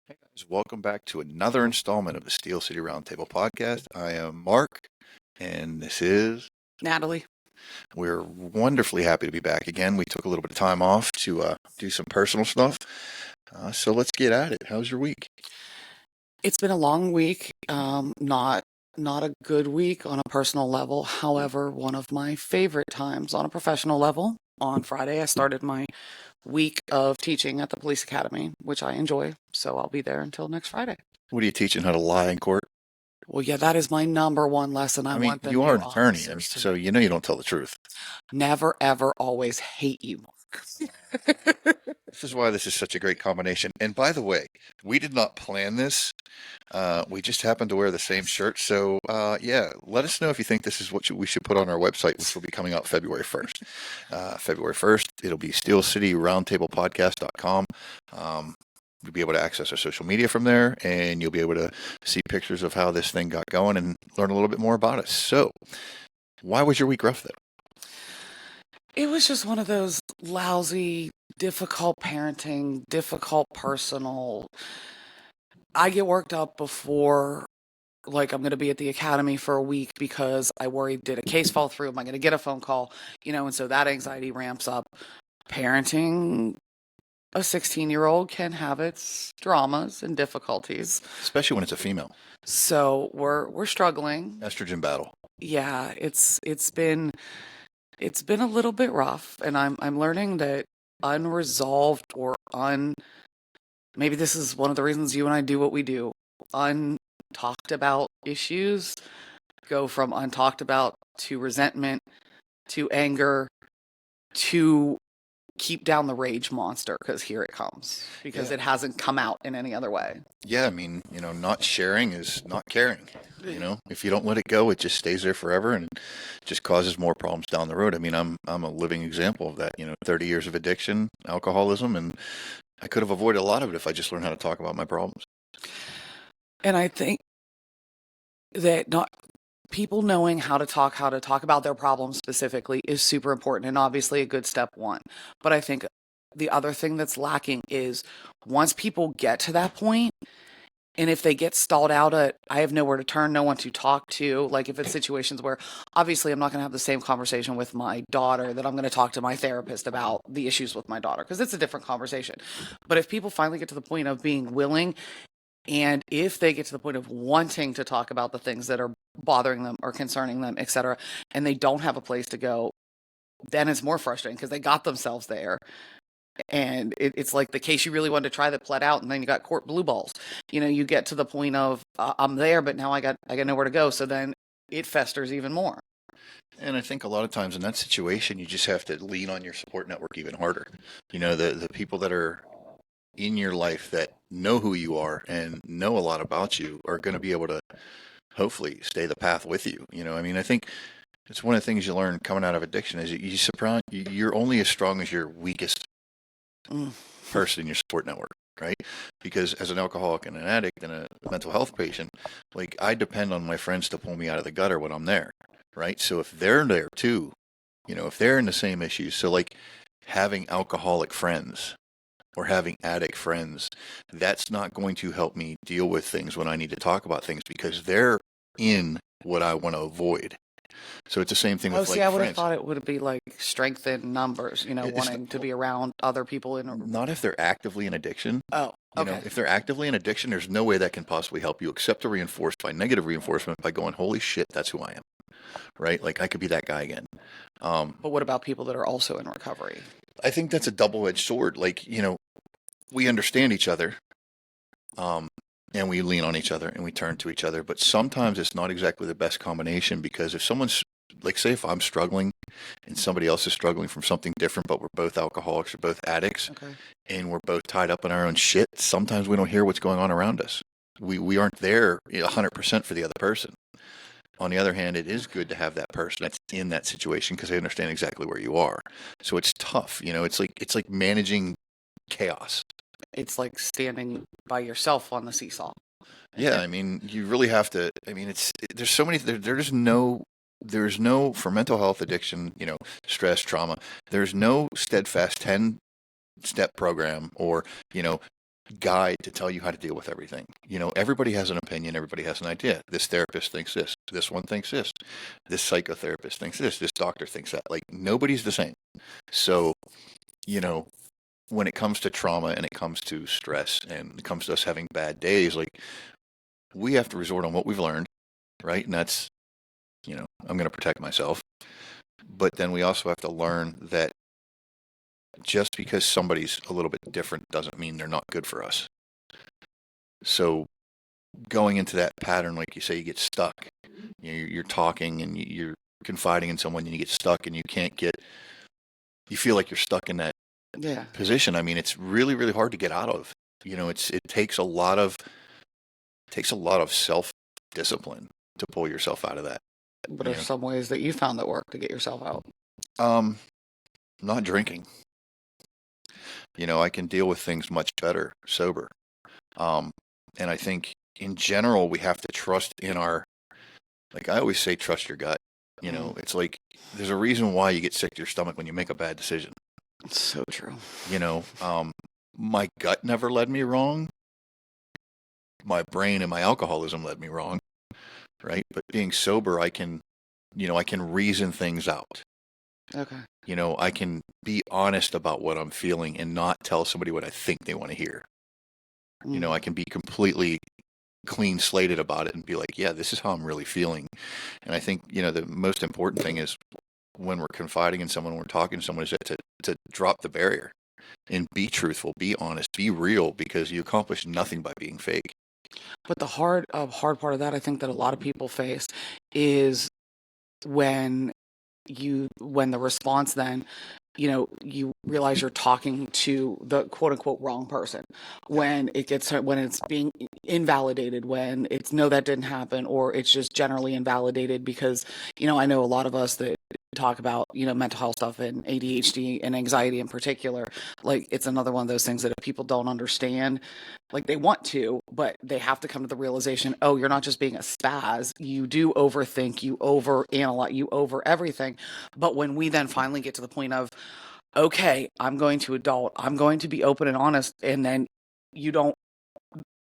Hey guys, welcome back to another installment of the Steel City Roundtable podcast. I am Mark, and this is. Natalie. We're wonderfully happy to be back again. We took a little bit of time off to do some personal stuff, so let's get at it. How's your week? It's been a long week. Not a good week on a personal level. However, one of my favorite times on a professional level. On Friday, I started my week of teaching at the police academy, which I enjoy. So I'll be there until next Friday. What are you teaching? How to lie in court? Well, yeah, that is my number one lesson. I I mean, want the you are new an attorney, officers to so you know you don't tell the truth. never, ever, always hate you, Mark. This is why this is such a great combination. And by the way, we did not plan this. We just happened to wear the same shirt. So, yeah, let us know if you think this is what we should put on our website, which will be coming out February 1st. February 1st, it'll be steelcityroundtablepodcast.com. You'll be able to access our social media from there, and you'll be able to see pictures of how this thing got going and learn a little bit more about us. So, why was your week rough, though? It was just one of those lousy, difficult parenting, difficult personal. I get worked up before, like, I'm going to be at the academy for a week because I worry, did a case fall through? Am I going to get a phone call? And so that anxiety ramps up. Parenting a 16-year-old can have its dramas and difficulties. Especially when it's a female. So we're struggling. Estrogen battle. Yeah, it's been a little bit rough, and I'm learning that unresolved or maybe this is one of the reasons you and I do what we do. Untalked about issues go from untalked about to resentment to anger to keep down the rage monster, because here it comes, because Yeah. it hasn't come out in any other way. Yeah, I mean, not sharing is not caring. If you don't let it go, it just stays there forever and just causes more problems down the road. I mean, I'm a living example of that. 30 years of addiction, alcoholism, and I could have avoided a lot of it if I just learned how to talk about my problems. And I think that not people knowing how to talk about their problems specifically is super important, and obviously a good step one. But I think the other thing that's lacking is once people get to that point, and if they get stalled out at, I have nowhere to turn, no one to talk to, like if it's situations where obviously I'm not going to have the same conversation with my daughter that I'm going to talk to my therapist about the issues with my daughter, because it's a different conversation. But if people finally get to the point of being willing, and if they get to the point of wanting to talk about the things that are bothering them or concerning them, etc., and they don't have a place to go, then it's more frustrating because they got themselves there. And it's like the case you really wanted to try that pled out, and then you got court blue balls. You get to the point of I'm there, but now I got nowhere to go. So then it festers even more. And I think a lot of times in that situation, you just have to lean on your support network even harder. The people that are in your life that know who you are and know a lot about you are going to be able to hopefully stay the path with you. I mean, I think it's one of the things you learn coming out of addiction is you're only as strong as your weakest person in your support network, right? Because as an alcoholic and an addict and a mental health patient, like I depend on my friends to pull me out of the gutter when I'm there, right? So if they're there too, if they're in the same issues, so like having alcoholic friends or having addict friends, that's not going to help me deal with things when I need to talk about things because they're in what I want to avoid. So it's the same thing with see, I would have friends. thought it would be like strength in numbers, wanting to be around other people Not if they're actively in addiction. Oh, okay. If they're actively in addiction, there's no way that can possibly help you except to reinforce by negative reinforcement by going, holy shit, that's who I am. Right? Like I could be that guy again. But what about people that are also in recovery? I think that's a double-edged sword. Like, we understand each other. And we lean on each other and we turn to each other. But sometimes it's not exactly the best combination because if someone's, like, say if I'm struggling and somebody else is struggling from something different, but we're both alcoholics or both addicts, Okay. and we're both tied up in our own shit, sometimes we don't hear what's going on around us. We aren't there 100% for the other person. On the other hand, it is good to have that person that's in that situation because they understand exactly where you are. So it's tough. It's like managing chaos. It's like standing by yourself on the seesaw. Yeah, I mean, you really have to. I mean, there's so many. There's no for mental health addiction, stress, trauma. There's no steadfast 10-step program or guide to tell you how to deal with everything. Everybody has an opinion, everybody has an idea. This therapist thinks this one thinks this psychotherapist thinks this doctor thinks that. Like, nobody's the same. So, you know, when it comes to trauma and it comes to stress and it comes to us having bad days, like, we have to resort on what we've learned, right? And that's, I'm going to protect myself. But then we also have to learn that just because somebody's a little bit different doesn't mean they're not good for us. So going into that pattern, like you say, you get stuck. You're talking and you're confiding in someone and you get stuck and you feel like you're stuck in that position. I mean, it's really, really hard to get out of. It takes a lot of self-discipline to pull yourself out of that. What are some ways that you found that work to get yourself out? Not drinking. I can deal with things much better sober. And I think in general, we have to trust in like I always say, trust your gut. It's like there's a reason why you get sick to your stomach when you make a bad decision. It's so true. My gut never led me wrong. My brain and my alcoholism led me wrong. Right. But being sober, I can reason things out. Okay. I can be honest about what I'm feeling and not tell somebody what I think they want to hear. I can be completely clean slated about it and be like, yeah, this is how I'm really feeling. And I think, the most important thing is when we're confiding in someone, when we're talking to someone, is to drop the barrier and be truthful, be honest, be real, because you accomplish nothing by being fake. But the hard part of that, I think that a lot of people face is when the response then, you realize you're talking to the quote unquote wrong person when it's being invalidated, when it's no, that didn't happen, or it's just generally invalidated because, I know a lot of us that talk about, mental health stuff and ADHD and anxiety in particular. Like, it's another one of those things that if people don't understand, like they want to, but they have to come to the realization, oh, you're not just being a spaz. You do overthink, you overanalyze, you over everything. But when we then finally get to the point of, okay, I'm going to adult, I'm going to be open and honest, and then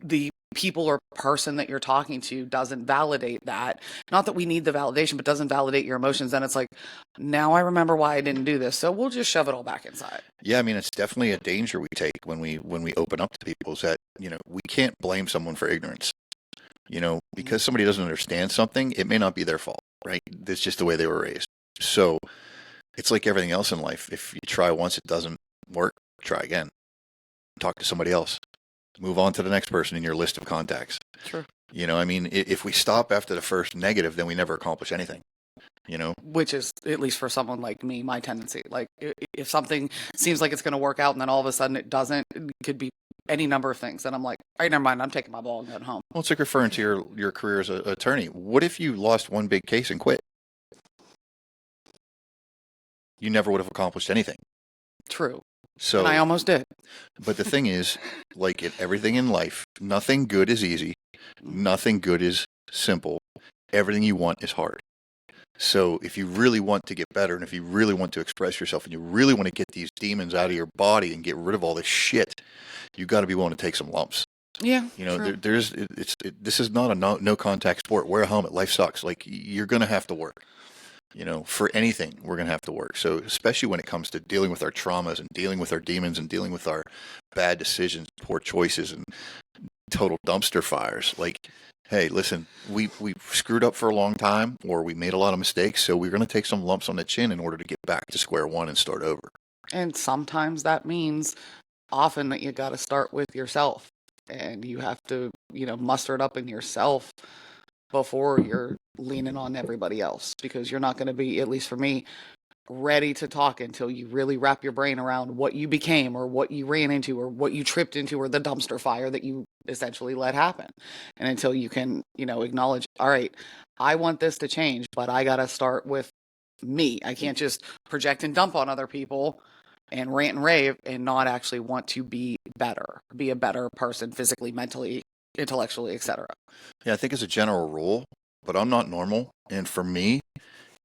the people or person that you're talking to doesn't validate that. Not that we need the validation, but doesn't validate your emotions. Then it's like, now I remember why I didn't do this. So we'll just shove it all back inside. Yeah, I mean, it's definitely a danger we take when we open up to people, is that, we can't blame someone for ignorance. Because somebody doesn't understand something, it may not be their fault, right? That's just the way they were raised. So it's like everything else in life. If you try once, it doesn't work, try again. Talk to somebody else. Move on to the next person in your list of contacts. Sure. I mean, if we stop after the first negative, then we never accomplish anything. Which is, at least for someone like me, my tendency. Like, if something seems like it's going to work out and then all of a sudden it doesn't, it could be any number of things. And I'm like, all right, never mind, I'm taking my ball and going home. Well, it's like referring to your career as an attorney. What if you lost one big case and quit? You never would have accomplished anything. True. So, and I almost did. But the thing is, like everything in life, nothing good is easy. Nothing good is simple. Everything you want is hard. So if you really want to get better, and if you really want to express yourself, and you really want to get these demons out of your body and get rid of all this shit, you got to be willing to take some lumps. Yeah. This is not a no contact sport. Wear a helmet. Life sucks. Like, you're going to have to work. For anything, we're going to have to work. So especially when it comes to dealing with our traumas and dealing with our demons and dealing with our bad decisions, poor choices, and total dumpster fires. Like, hey, listen, we screwed up for a long time, or we made a lot of mistakes, so we're going to take some lumps on the chin in order to get back to square one and start over. And sometimes that means often that you got to start with yourself, and you have to, muster it up in yourself before you're leaning on everybody else, because you're not going to be, at least for me, ready to talk until you really wrap your brain around what you became or what you ran into or what you tripped into or the dumpster fire that you essentially let happen. And until you can, acknowledge, all right, I want this to change, but I got to start with me. I can't just project and dump on other people and rant and rave and not actually want to be better, be a better person physically, mentally, intellectually, etc. Yeah, I think as a general rule, but I'm not normal. And for me,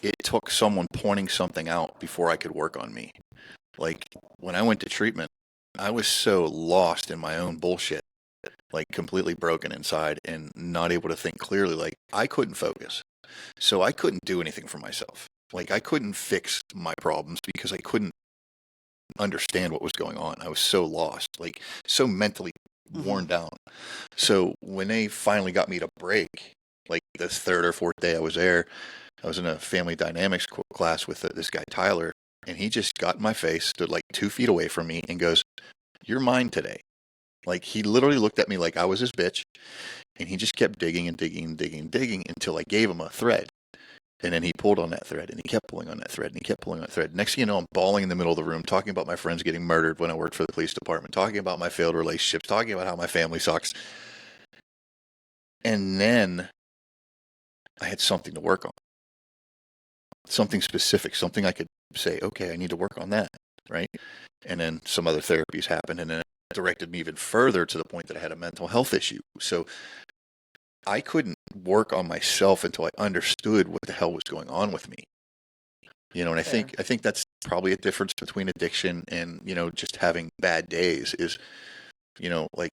it took someone pointing something out before I could work on me. Like, when I went to treatment, I was so lost in my own bullshit, like completely broken inside and not able to think clearly. Like I couldn't focus. So I couldn't do anything for myself. Like I couldn't fix my problems because I couldn't understand what was going on. I was so lost, like so mentally worn down. So when they finally got me to break, like this third or fourth day I was there, I was in a family dynamics class with this guy, Tyler, and he just got in my face, stood like 2 feet away from me and goes, "You're mine today." Like he literally looked at me like I was his bitch, and he just kept digging and digging and digging and digging until I gave him a thread. And then he pulled on that thread, and he kept pulling on that thread, and he kept pulling on that thread. Next thing you know, I'm bawling in the middle of the room, talking about my friends getting murdered when I worked for the police department, talking about my failed relationships, talking about how my family sucks. And then I had something to work on, something specific, something I could say, okay, I need to work on that, right? And then some other therapies happened, and then it directed me even further to the point that I had a mental health issue. So I couldn't work on myself until I understood what the hell was going on with me. You know, and I think that's probably a difference between addiction and, you know, just having bad days is, you know, like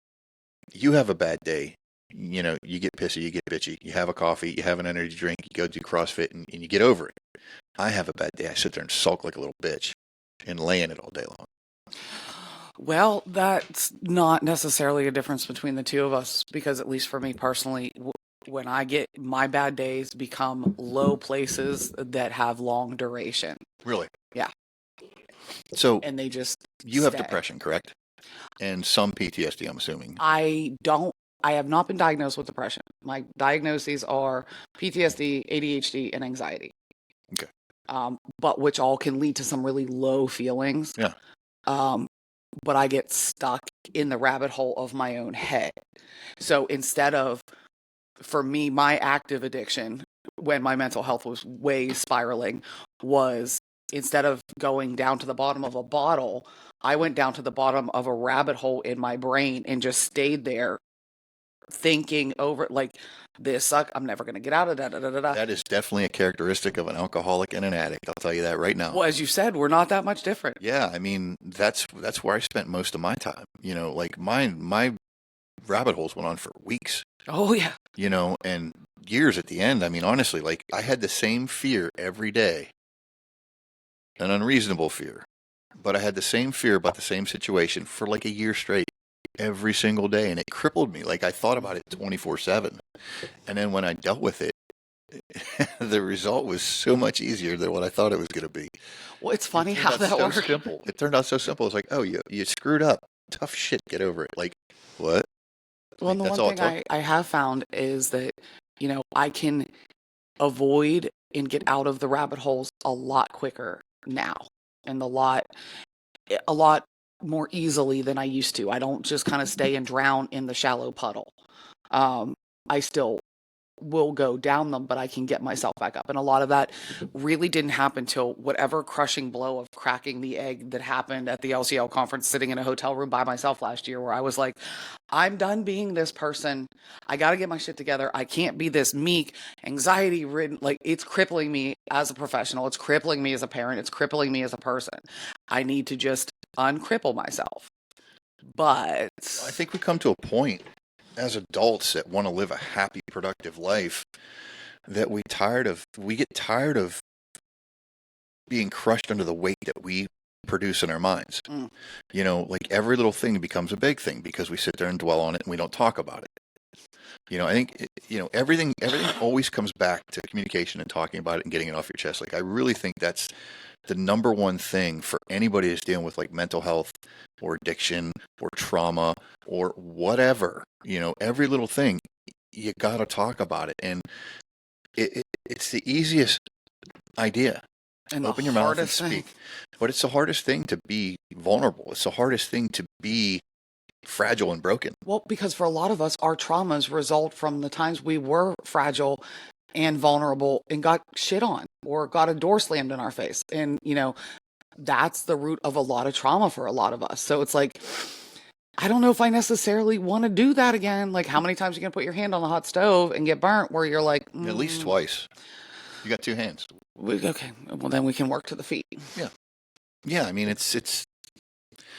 you have a bad day, you know, you get pissy, you get bitchy, you have a coffee, you have an energy drink, you go do CrossFit and you get over it. I have a bad day. I sit there and sulk like a little bitch and lay in it all day long. Well, that's not necessarily a difference between the two of us because, at least for me personally, when I get my bad days become low places that have long duration. Really? Yeah. So And they just you have stay. depression, correct? And some PTSD, I'm assuming. I have not been diagnosed with depression. My diagnoses are PTSD, ADHD, and anxiety. Okay. But which all can lead to some really low feelings. Yeah. But I get stuck in the rabbit hole of my own head. So instead of, for me, my active addiction, when my mental health was way spiraling, was instead of going down to the bottom of a bottle, I went down to the bottom of a rabbit hole in my brain and just stayed there thinking over, like, this suck, I'm never going to get out of that. That is definitely a characteristic of an alcoholic and an addict. I'll tell you that right now. Well, as you said, we're not that much different. Yeah, I mean that's where I spent most of my time. You know, like my rabbit holes went on for weeks. Oh, yeah. You know, and years at the end. I mean, honestly, like I had the same fear every day, an unreasonable fear, but I had the same fear about the same situation for like a year straight, every single day, and it crippled me. Like I thought about it 24/7, and then when I dealt with it, the result was so much easier than what I thought it was going to be. Well, it's funny It turned how out that so works. simple. It turned out so simple. It's like, oh, you screwed up. Tough shit. Get over it. Like, what? Well, Like, the that's one all it thing took. I have found is that, I can avoid and get out of the rabbit holes a lot quicker now and a lot more easily than I used to. I don't just kind of stay and drown in the shallow puddle. I still will go down them, but I can get myself back up. And a lot of that really didn't happen till whatever crushing blow of cracking the egg that happened at the LCL conference, sitting in a hotel room by myself last year, where I was like, I'm done being this person. I got to get my shit together. I can't be this meek, anxiety ridden. Like, it's crippling me as a professional. It's crippling me as a parent. It's crippling me as a person. I need to just uncripple myself. But I think we come to a point as adults that want to live a happy, productive life that we get tired of being crushed under the weight that we produce in our minds. Mm. You know, like every little thing becomes a big thing because we sit there and dwell on it and we don't talk about it. You know, I think, everything always comes back to communication and talking about it and getting it off your chest. Like, I really think that's the number one thing for anybody who's dealing with like mental health or addiction or trauma or whatever. You know, every little thing, you got to talk about it. And it's the easiest idea. And Open the your mouth and hardest thing. speak. But it's the hardest thing to be vulnerable. It's the hardest thing to be fragile and broken. Well, because for a lot of us, our traumas result from the times we were fragile and vulnerable and got shit on or got a door slammed in our face. And, that's the root of a lot of trauma for a lot of us. So it's like, I don't know if I necessarily want to do that again. Like, how many times are you going to put your hand on the hot stove and get burnt where you're like, At least twice. You got two hands. Okay, well, then we can work to the feet. Yeah. Yeah, I mean, it's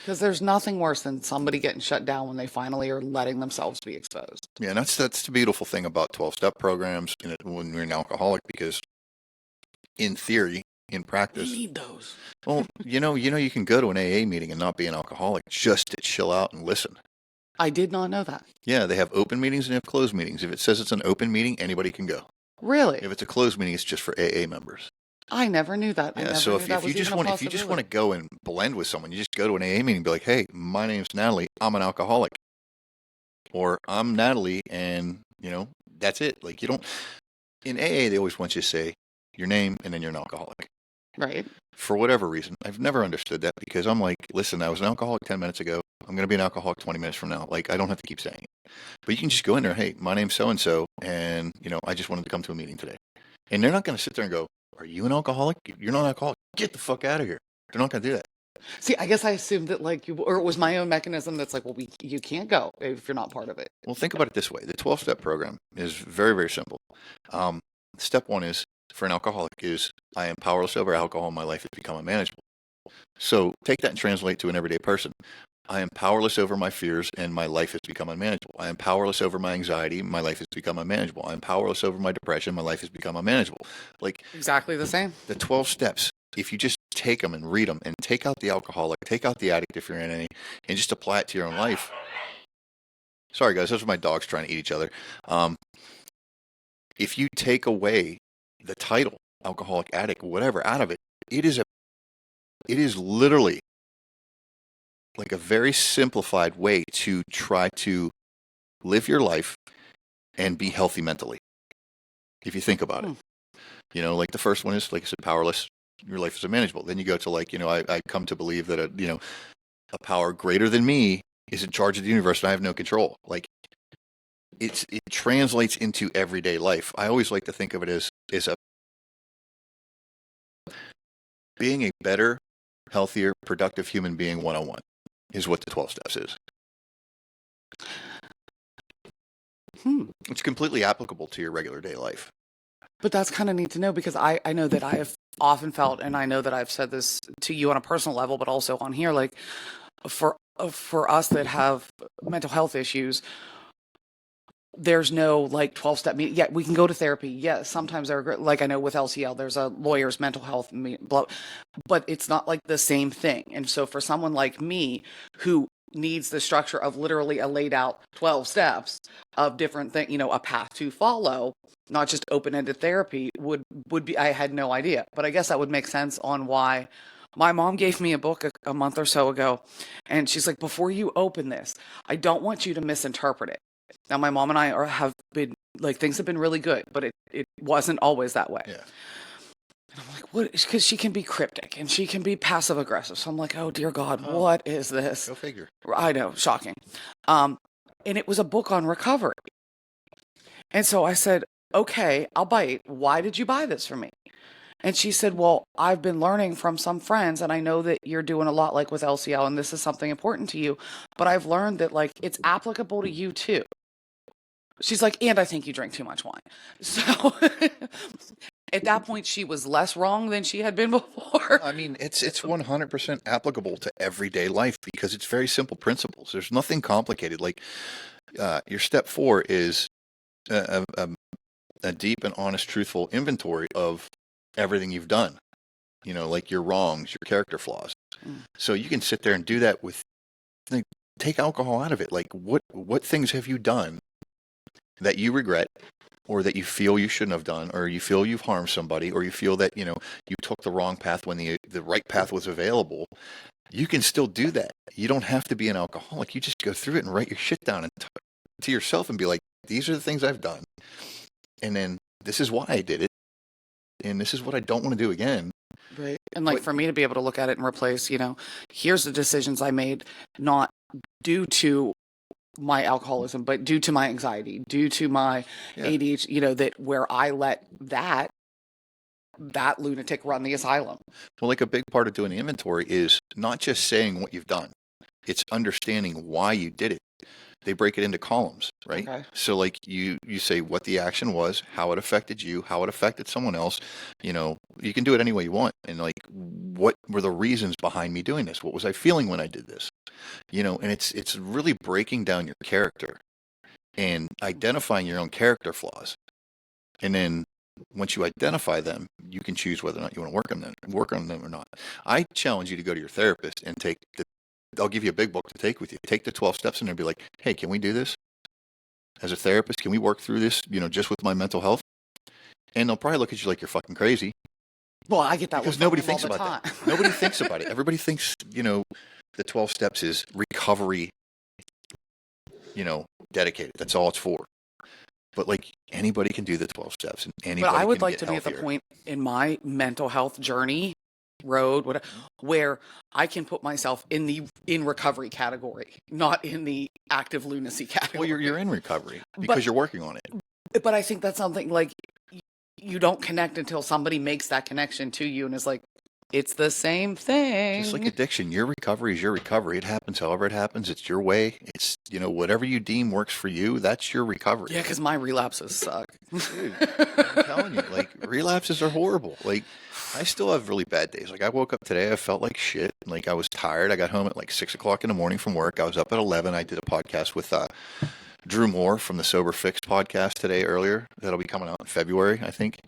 Because there's nothing worse than somebody getting shut down when they finally are letting themselves be exposed. Yeah, and that's the beautiful thing about 12-step programs when you're an alcoholic, because in theory, in We practice, need those. well, you can go to an AA meeting and not be an alcoholic, just to chill out and listen. I did not know that. Yeah, they have open meetings and they have closed meetings. If it says it's an open meeting, anybody can go. Really? If it's a closed meeting, it's just for AA members. I never knew that. I Yeah, never so knew if that you was just even a want to possibility. go and blend with someone, you just go to an AA meeting and be like, "Hey, my name's Natalie. I'm an alcoholic," or "I'm Natalie," and that's it. Like, you don't in AA, they always want you to say your name and then you're an alcoholic. Right. For whatever reason, I've never understood that, because I'm like, listen, I was an alcoholic 10 minutes ago. I'm going to be an alcoholic 20 minutes from now. Like, I don't have to keep saying it. But you can just go in there, "Hey, my name's so-and-so, and, I just wanted to come to a meeting today." And they're not going to sit there and go, "Are you an alcoholic? You're not an alcoholic. Get the fuck out of here." They're not going to do that. See, I guess I assumed that or it was my own mechanism that's like, well, you can't go if you're not part of it. Well, think about it this way. The 12-step program is very, very simple. Um, Step one is, for an alcoholic, is I am powerless over alcohol and my life has become unmanageable. So take that and translate to an everyday person. I am powerless over my fears and my life has become unmanageable. I am powerless over my anxiety. My life has become unmanageable. I am powerless over my depression. My life has become unmanageable. Like, Exactly the same. the 12 steps, if you just take them and read them and take out the alcoholic, take out the addict if you're in any, and just apply it to your own life. Sorry, guys, those are my dogs trying to eat each other. If you take away the title, alcoholic, addict, whatever, out of it, it is literally like a very simplified way to try to live your life and be healthy mentally, if you think about it. Like the first one is, like I said, powerless. Your life is unmanageable. Then you go to, like, I come to believe that a power greater than me is in charge of the universe and I have no control. Like, it translates into everyday life. I always like to think of it as being a better, healthier, productive human being 101 is what the 12 steps is. It's completely applicable to your regular day life. But that's kind of neat to know, because I know that I have often felt, and I know that I've said this to you on a personal level, but also on here, like for us that have mental health issues, there's no like 12-step meeting. Yeah, we can go to therapy. Yeah, sometimes like, I know with LCL, there's a lawyer's mental health but it's not like the same thing. And so for someone like me who needs the structure of literally a laid out 12 steps of different things, a path to follow, not just open-ended therapy, would be, I had no idea. But I guess that would make sense on why my mom gave me a book a month or so ago, and she's like, before you open this, I don't want you to misinterpret it. Now, my mom and I have been, like, things have been really good, but it wasn't always that way. Yeah. And I'm like, what? Because she can be cryptic and she can be passive aggressive. So I'm like, oh, dear God, what is this? Go figure. I know, shocking. And it was a book on recovery. And so I said, okay, I'll bite. Why did you buy this for me? And she said, well, I've been learning from some friends, and I know that you're doing a lot, like with LCL, and this is something important to you, but I've learned that, like, it's applicable to you too. She's like, and I think you drink too much wine. So at that point, she was less wrong than she had been before. I mean, it's 100% applicable to everyday life because it's very simple principles. There's nothing complicated. Like, your step 4 is a deep and honest, truthful inventory of everything you've done. Like your wrongs, your character flaws. So you can sit there and do that with, like, take alcohol out of it. Like, what things have you done that you regret, or that you feel you shouldn't have done, or you feel you've harmed somebody, or you feel that, you took the wrong path when the right path was available? You can still do that. You don't have to be an alcoholic. You just go through it and write your shit down and to yourself and be like, these are the things I've done. And then this is why I did it. And this is what I don't want to do again. Right. And like, for me to be able to look at it and replace, here's the decisions I made, not due to my alcoholism, but due to my anxiety, due to my ADHD, that where I let that lunatic run the asylum. Well, like, a big part of doing the inventory is not just saying what you've done. It's understanding why you did it. they break it into columns, right? Okay. So like you say what the action was, how it affected you, how it affected someone else. You can do it any way you want. And like, what were the reasons behind me doing this? What was I feeling when I did this? And it's really breaking down your character and identifying your own character flaws. And then once you identify them, you can choose whether or not you want to work on them or not. I challenge you to go to your therapist and I'll give you a big book to take with you. Take the 12 steps in there and be like, hey, can we do this? As a therapist, can we work through this, just with my mental health? And they'll probably look at you like you're fucking crazy. Well, I get that because one nobody from him thinks all the about time. that. Nobody thinks about it. Everybody thinks, the 12 steps is recovery, dedicated. That's all it's for. But like anybody can do the 12 steps and But anybody I would can like get to be at the healthier. point in my mental health journey, road, whatever, where I can put myself in recovery category, not in the active lunacy category. Well, you're in recovery because But you're working on it. but I think that's something like you don't connect until somebody makes that connection to you and is like, it's the same thing. Just like addiction, your recovery is your recovery. It happens however it happens. It's your way. It's, whatever you deem works for you, that's your recovery. Yeah, because my relapses suck. Dude, I'm telling you, like, relapses are horrible. Like, I still have really bad days. Like, I woke up today, I felt like shit. Like, I was tired. I got home at like 6 o'clock in the morning from work. I was up at 11. I did a podcast with Drew Moore from the Sober Fix podcast today earlier. That'll be coming out in February, I think.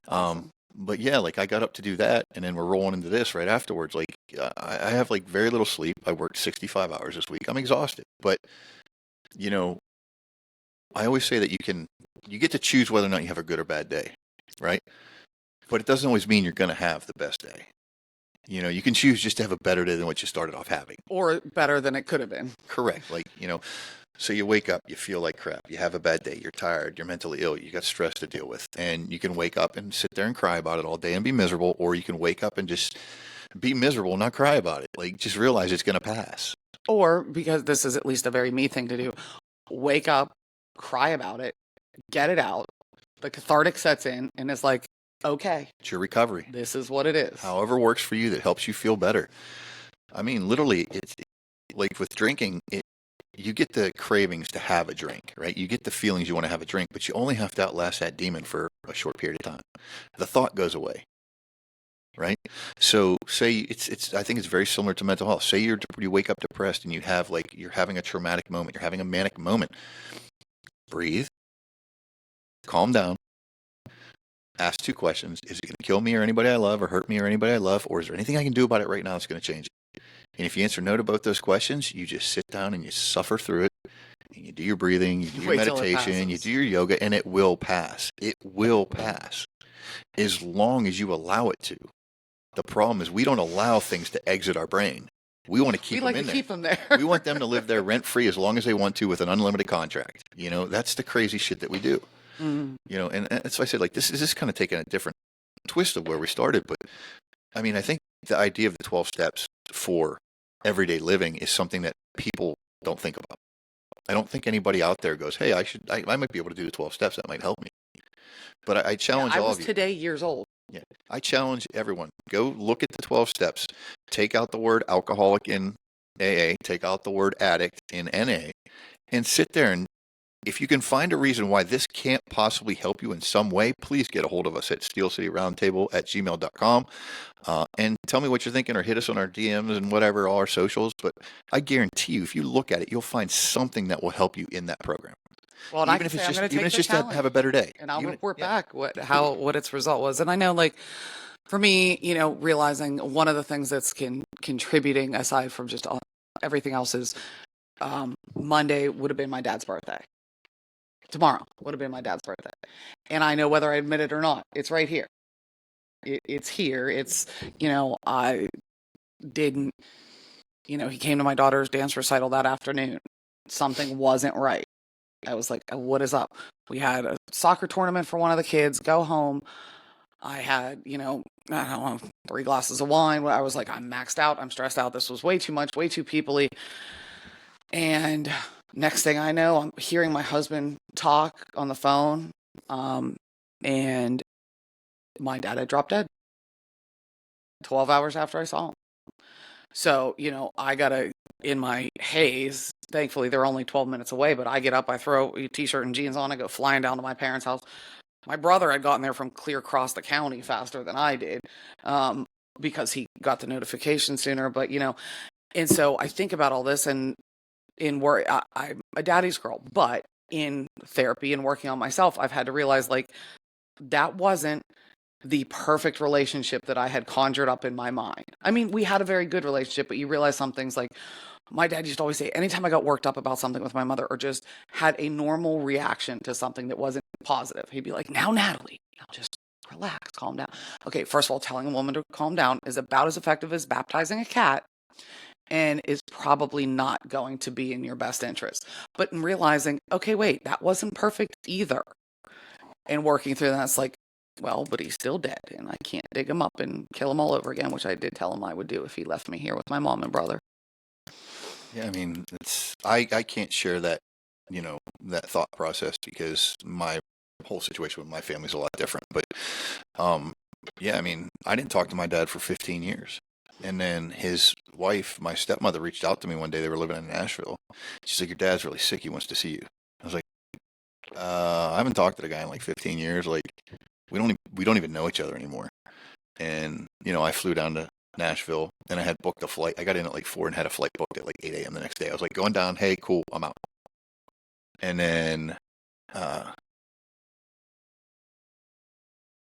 Awesome. But yeah, like I got up to do that, and then we're rolling into this right afterwards. Like I have like very little sleep. I worked 65 hours this week. I'm exhausted, but you know, I always say that you get to choose whether or not you have a good or bad day, right? But it doesn't always mean you're going to have the best day. You can choose just to have a better day than what you started off having. Or better than it could have been. Correct. Like, so you wake up, you feel like crap, you have a bad day, you're tired, you're mentally ill, you got stress to deal with, and you can wake up and sit there and cry about it all day and be miserable, or you can wake up and just be miserable and not cry about it. Like, just realize it's going to pass. Or, because this is at least a very me thing to do, wake up, cry about it, get it out. The cathartic sets in and it's like, okay, It's your recovery. this is what it is. However works for you that helps you feel better. I mean, literally, it's like with drinking, you get the cravings to have a drink, right? You get the feelings you want to have a drink, but you only have to outlast that demon for a short period of time. The thought goes away, right? So say I think it's very similar to mental health. Say you wake up depressed and you're having a traumatic moment, you're having a manic moment. Breathe, calm down, ask 2 questions. Is it going to kill me or anybody I love, or hurt me or anybody I love? Or is there anything I can do about it right now that's going to change it? And if you answer no to both those questions, you just sit down and you suffer through it. And you do your breathing, you do your Wait till it meditation, you passes. do your yoga, and it will pass. It will pass as long as you allow it to. The problem is we don't allow things to exit our brain. We want to keep We them like in to there. keep them there. We want them to live there rent-free as long as they want to with an unlimited contract. That's the crazy shit that we do. Mm. And that's why I said, like, this is kind of taking a different twist of where we started. But, I mean, I think the idea of the 12 steps for everyday living is something that people don't think about. I don't think anybody out there goes, hey, I might be able to do the 12 steps. That might help me. But I challenge I all was of you. today years old. Yeah. I challenge everyone. Go look at the 12 steps. Take out the word alcoholic in AA. Take out the word addict in NA. And sit there, and if you can find a reason why this can't possibly help you in some way, please get a hold of us at steelcityroundtable@gmail.com. And tell me what you're thinking, or hit us on our DMs and whatever, all our socials. But I guarantee you, if you look at it, you'll find something that will help you in that program. Well, and I can say I'm going to take the just to challenge, have a better day. and I'll Even- report yeah. back what its result was. And I know, like, for me, realizing one of the things that's contributing aside from just everything else is Monday would have been my dad's birthday. Tomorrow would have been my dad's birthday. And I know whether I admit it or not, it's right here. It's here. It's, I didn't, he came to my daughter's dance recital that afternoon. Something wasn't right. I was like, what is up? We had a soccer tournament for one of the kids, go home. I had, I don't know, 3 glasses of wine. I was like, I'm maxed out. I'm stressed out. This was way too much, way too people-y. And next thing I know, I'm hearing my husband talk on the phone. And my dad had dropped dead 12 hours after I saw him. So, I got to in my haze, thankfully they're only 12 minutes away, but I get up, I throw a t-shirt and jeans on, I go flying down to my parents' house. My brother had gotten there from clear across the county faster than I did, because he got the notification sooner. But, and so I think about all this, and in work, I'm a daddy's girl, but in therapy and working on myself, I've had to realize like that wasn't the perfect relationship that I had conjured up in my mind. I mean, we had a very good relationship, but you realize some things like my dad used to always say, anytime I got worked up about something with my mother or just had a normal reaction to something that wasn't positive, he'd be like, now, Natalie, now just relax, calm down. Okay, first of all, telling a woman to calm down is about as effective as baptizing a cat and is probably not going to be in your best interest. But in realizing, okay, wait, that wasn't perfect either. And working through that, it's like, well, but he's still dead, and I can't dig him up and kill him all over again, which I did tell him I would do if he left me here with my mom and brother. Yeah, I mean, I can't share that, that thought process because my whole situation with my family's a lot different. But yeah, I mean, I didn't talk to my dad for 15 years. And then his wife, my stepmother, reached out to me one day. They were living in Nashville. She's like, "Your dad's really sick. He wants to see you." I was like, I haven't talked to the guy in like 15 years. Like, we don't even know each other anymore. And I flew down to Nashville, and I had booked a flight. I got in at like 4 and had a flight booked at like 8 a.m. the next day. I was like, going down. Hey, cool, I'm out. And then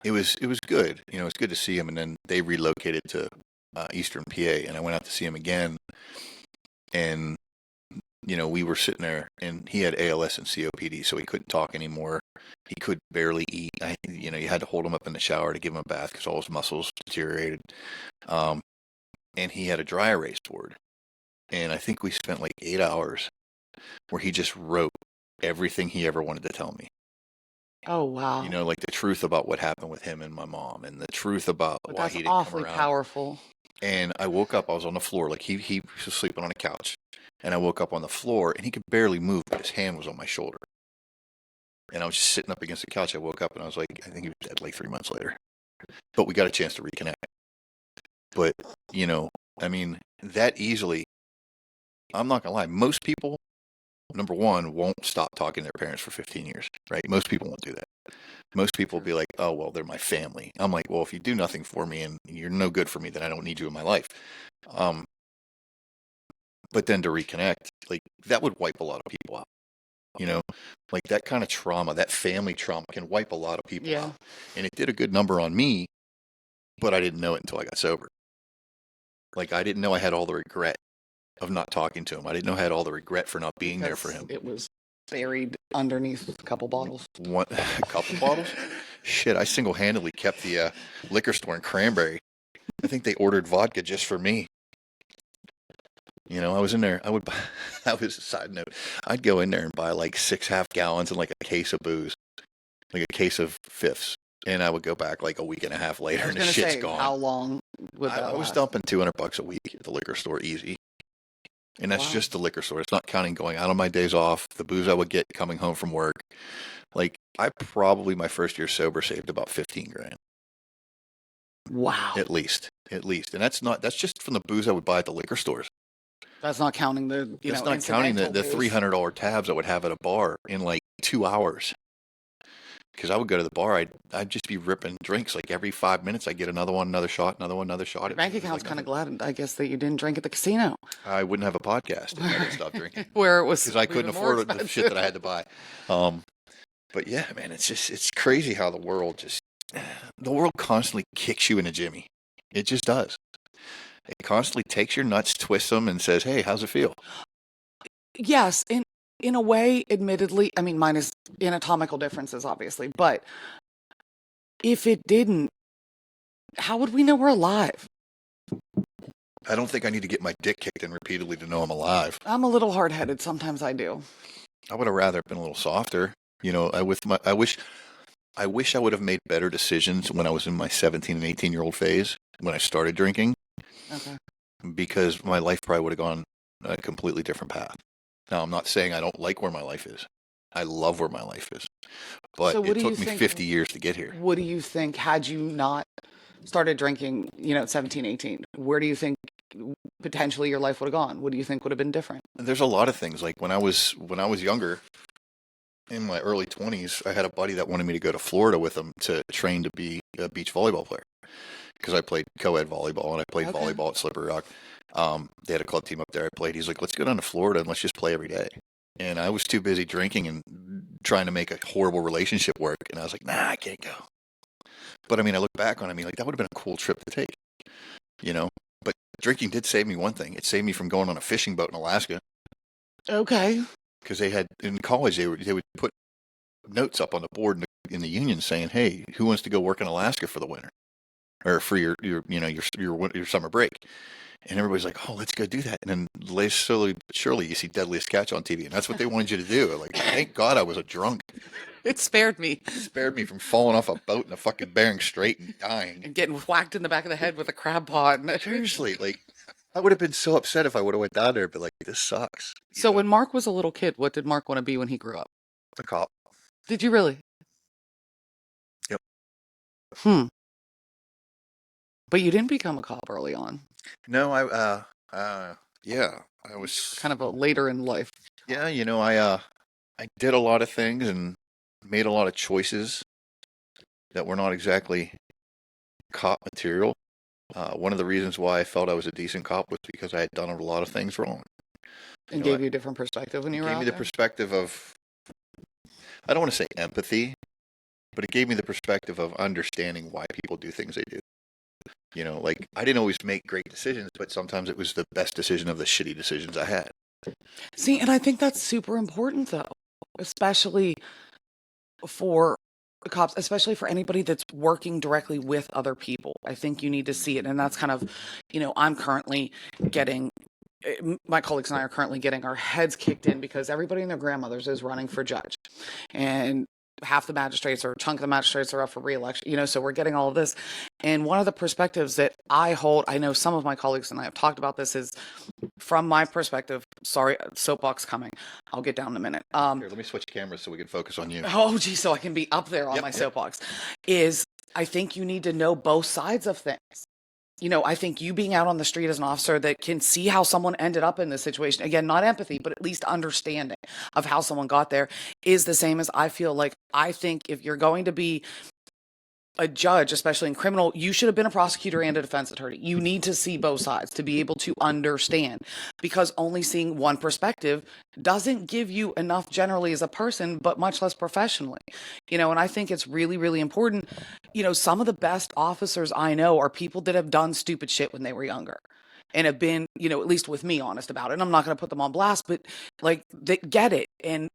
it was good. It was good to see him. And then they relocated to Eastern PA, and I went out to see him again. And we were sitting there, and he had ALS and COPD, so he couldn't talk anymore. He could barely eat. You had to hold him up in the shower to give him a bath because all his muscles deteriorated. And he had a dry erase board. And I think we spent like 8 hours where he just wrote everything he ever wanted to tell me. Oh, wow. Like the truth about what happened with him and my mom, and the truth about But why that's he didn't come awfully around. powerful. And I woke up, I was on the floor, like he was sleeping on a couch. And I woke up on the floor, and he could barely move, but his hand was on my shoulder. And I was just sitting up against the couch. I woke up, and I was like, I think he was dead like 3 months later. But we got a chance to reconnect. But, I mean, that easily, I'm not going to lie, most people, number one, won't stop talking to their parents for 15 years, right? Most people won't do that. Most people will be like, oh, well, they're my family. I'm like, well, if you do nothing for me and you're no good for me, then I don't need you in my life. But then to reconnect, like that would wipe a lot of people out. Like that kind of trauma, that family trauma can wipe a lot of people out. And it did a good number on me, but I didn't know it until I got sober. Like I didn't know I had all the regret of not talking to him. I didn't know I had all the regret for not being there for him. It was buried underneath a couple bottles. A couple bottles? Shit, I single-handedly kept the liquor store in Cranberry. I think they ordered vodka just for me. I was in there. That was a side note. I'd go in there and buy like 6 half-gallons and like a case of booze, like a case of fifths. And I would go back like a week and a half later, and the shit's gone. How long would that I was dumping $200 a week at the liquor store, easy. And that's just the liquor store. It's not counting going out on my days off, the booze I would get coming home from work. Like I probably my first year sober saved about 15 grand. Wow. At least. And that's just from the booze I would buy at the liquor stores. That's not counting the, That's not counting the $300 tabs I would have at a bar in like 2 hours. Because I would go to the bar, I'd just be ripping drinks. Like every 5 minutes, I'd get another one, another shot, another one, another shot. Your bank account's kind of glad, I guess, that you didn't drink at the casino. I wouldn't have a podcast if I didn't stop drinking. Where it was because I couldn't afford the shit that I had to buy. But yeah, man, it's crazy how the world constantly kicks you in a jimmy. It just does. It constantly takes your nuts, twists them, and says, "Hey, how's it feel?" Yes, in a way, admittedly, I mean, minus anatomical differences, obviously, but if it didn't, how would we know we're alive? I don't think I need to get my dick kicked in repeatedly to know I'm alive. I'm a little hard-headed. Sometimes I do. I would have rather been a little softer. I wish I would have made better decisions when I was in my 17 and 18-year-old phase when I started drinking. Okay. Because my life probably would have gone a completely different path. Now, I'm not saying I don't like where my life is. I love where my life is. But it took me 50 years to get here. What do you think, had you not started drinking, at 17, 18, where do you think potentially your life would have gone? What do you think would have been different? There's a lot of things. Like when I was younger, in my early 20s, I had a buddy that wanted me to go to Florida with him to train to be a beach volleyball player because I played co-ed volleyball and I played Okay. volleyball at Slippery Rock. They had a club team up there I played. He's like, let's go down to Florida and let's just play every day. And I was too busy drinking and trying to make a horrible relationship work. And I was like, nah, I can't go. But I mean, I look back on it, I mean, like that would have been a cool trip to take, you know? But drinking did save me one thing. It saved me from going on a fishing boat in Alaska Okay. because they had, in college, they would put notes up on the board in the union saying, "Hey, who wants to go work in Alaska for the winter or for your summer break?" And everybody's like, "Oh, let's go do that." And then slowly but surely, you see Deadliest Catch on TV, and that's what they wanted you to do. Like, thank God I was a drunk. It spared me. It spared me from falling off a boat in a fucking Bering Strait and dying. And getting whacked in the back of the head with a crab pot. Seriously, like I would have been so upset if I would have went down there, but like this sucks. So when Mark was a little kid, what did Mark want to be when he grew up? A cop. Did you really? Yep. Hmm. But you didn't become a cop early on. No, yeah, I was Kind of a later in life. yeah, I did a lot of things and made a lot of choices that were not exactly cop material. One of the reasons why I felt I was a decent cop was because I had done a lot of things wrong. And know, gave you a different perspective when you were It gave out me the there? perspective of, I don't want to say empathy, but it gave me the perspective of understanding why people do things they do. Like I didn't always make great decisions, but sometimes it was the best decision of the shitty decisions I had. See, and I think that's super important though, especially for cops, especially for anybody that's working directly with other people. I think you need to see it. And that's kind of, I'm currently getting my colleagues and I are currently getting our heads kicked in because everybody and their grandmothers is running for judge. And half the magistrates or a chunk of the magistrates are up for re-election, so we're getting all of this. And one of the perspectives that I hold, I know some of my colleagues and I have talked about this, is from my perspective, sorry, soapbox coming. I'll get down in a minute. Here, let me switch cameras so we can focus on you. Oh, geez, so I can be up there on my soapbox. Is I think you need to know both sides of things. I think you being out on the street as an officer that can see how someone ended up in this situation, again, not empathy, but at least understanding of how someone got there, is the same as I feel like I think if you're going to be a judge, especially in criminal, you should have been a prosecutor and a defense attorney. You need to see both sides to be able to understand, because only seeing one perspective doesn't give you enough generally as a person, but much less professionally. And I think it's really, really important. Some of the best officers I know are people that have done stupid shit when they were younger and have been, at least with me, honest about it. And I'm not going to put them on blast, but like they get it. And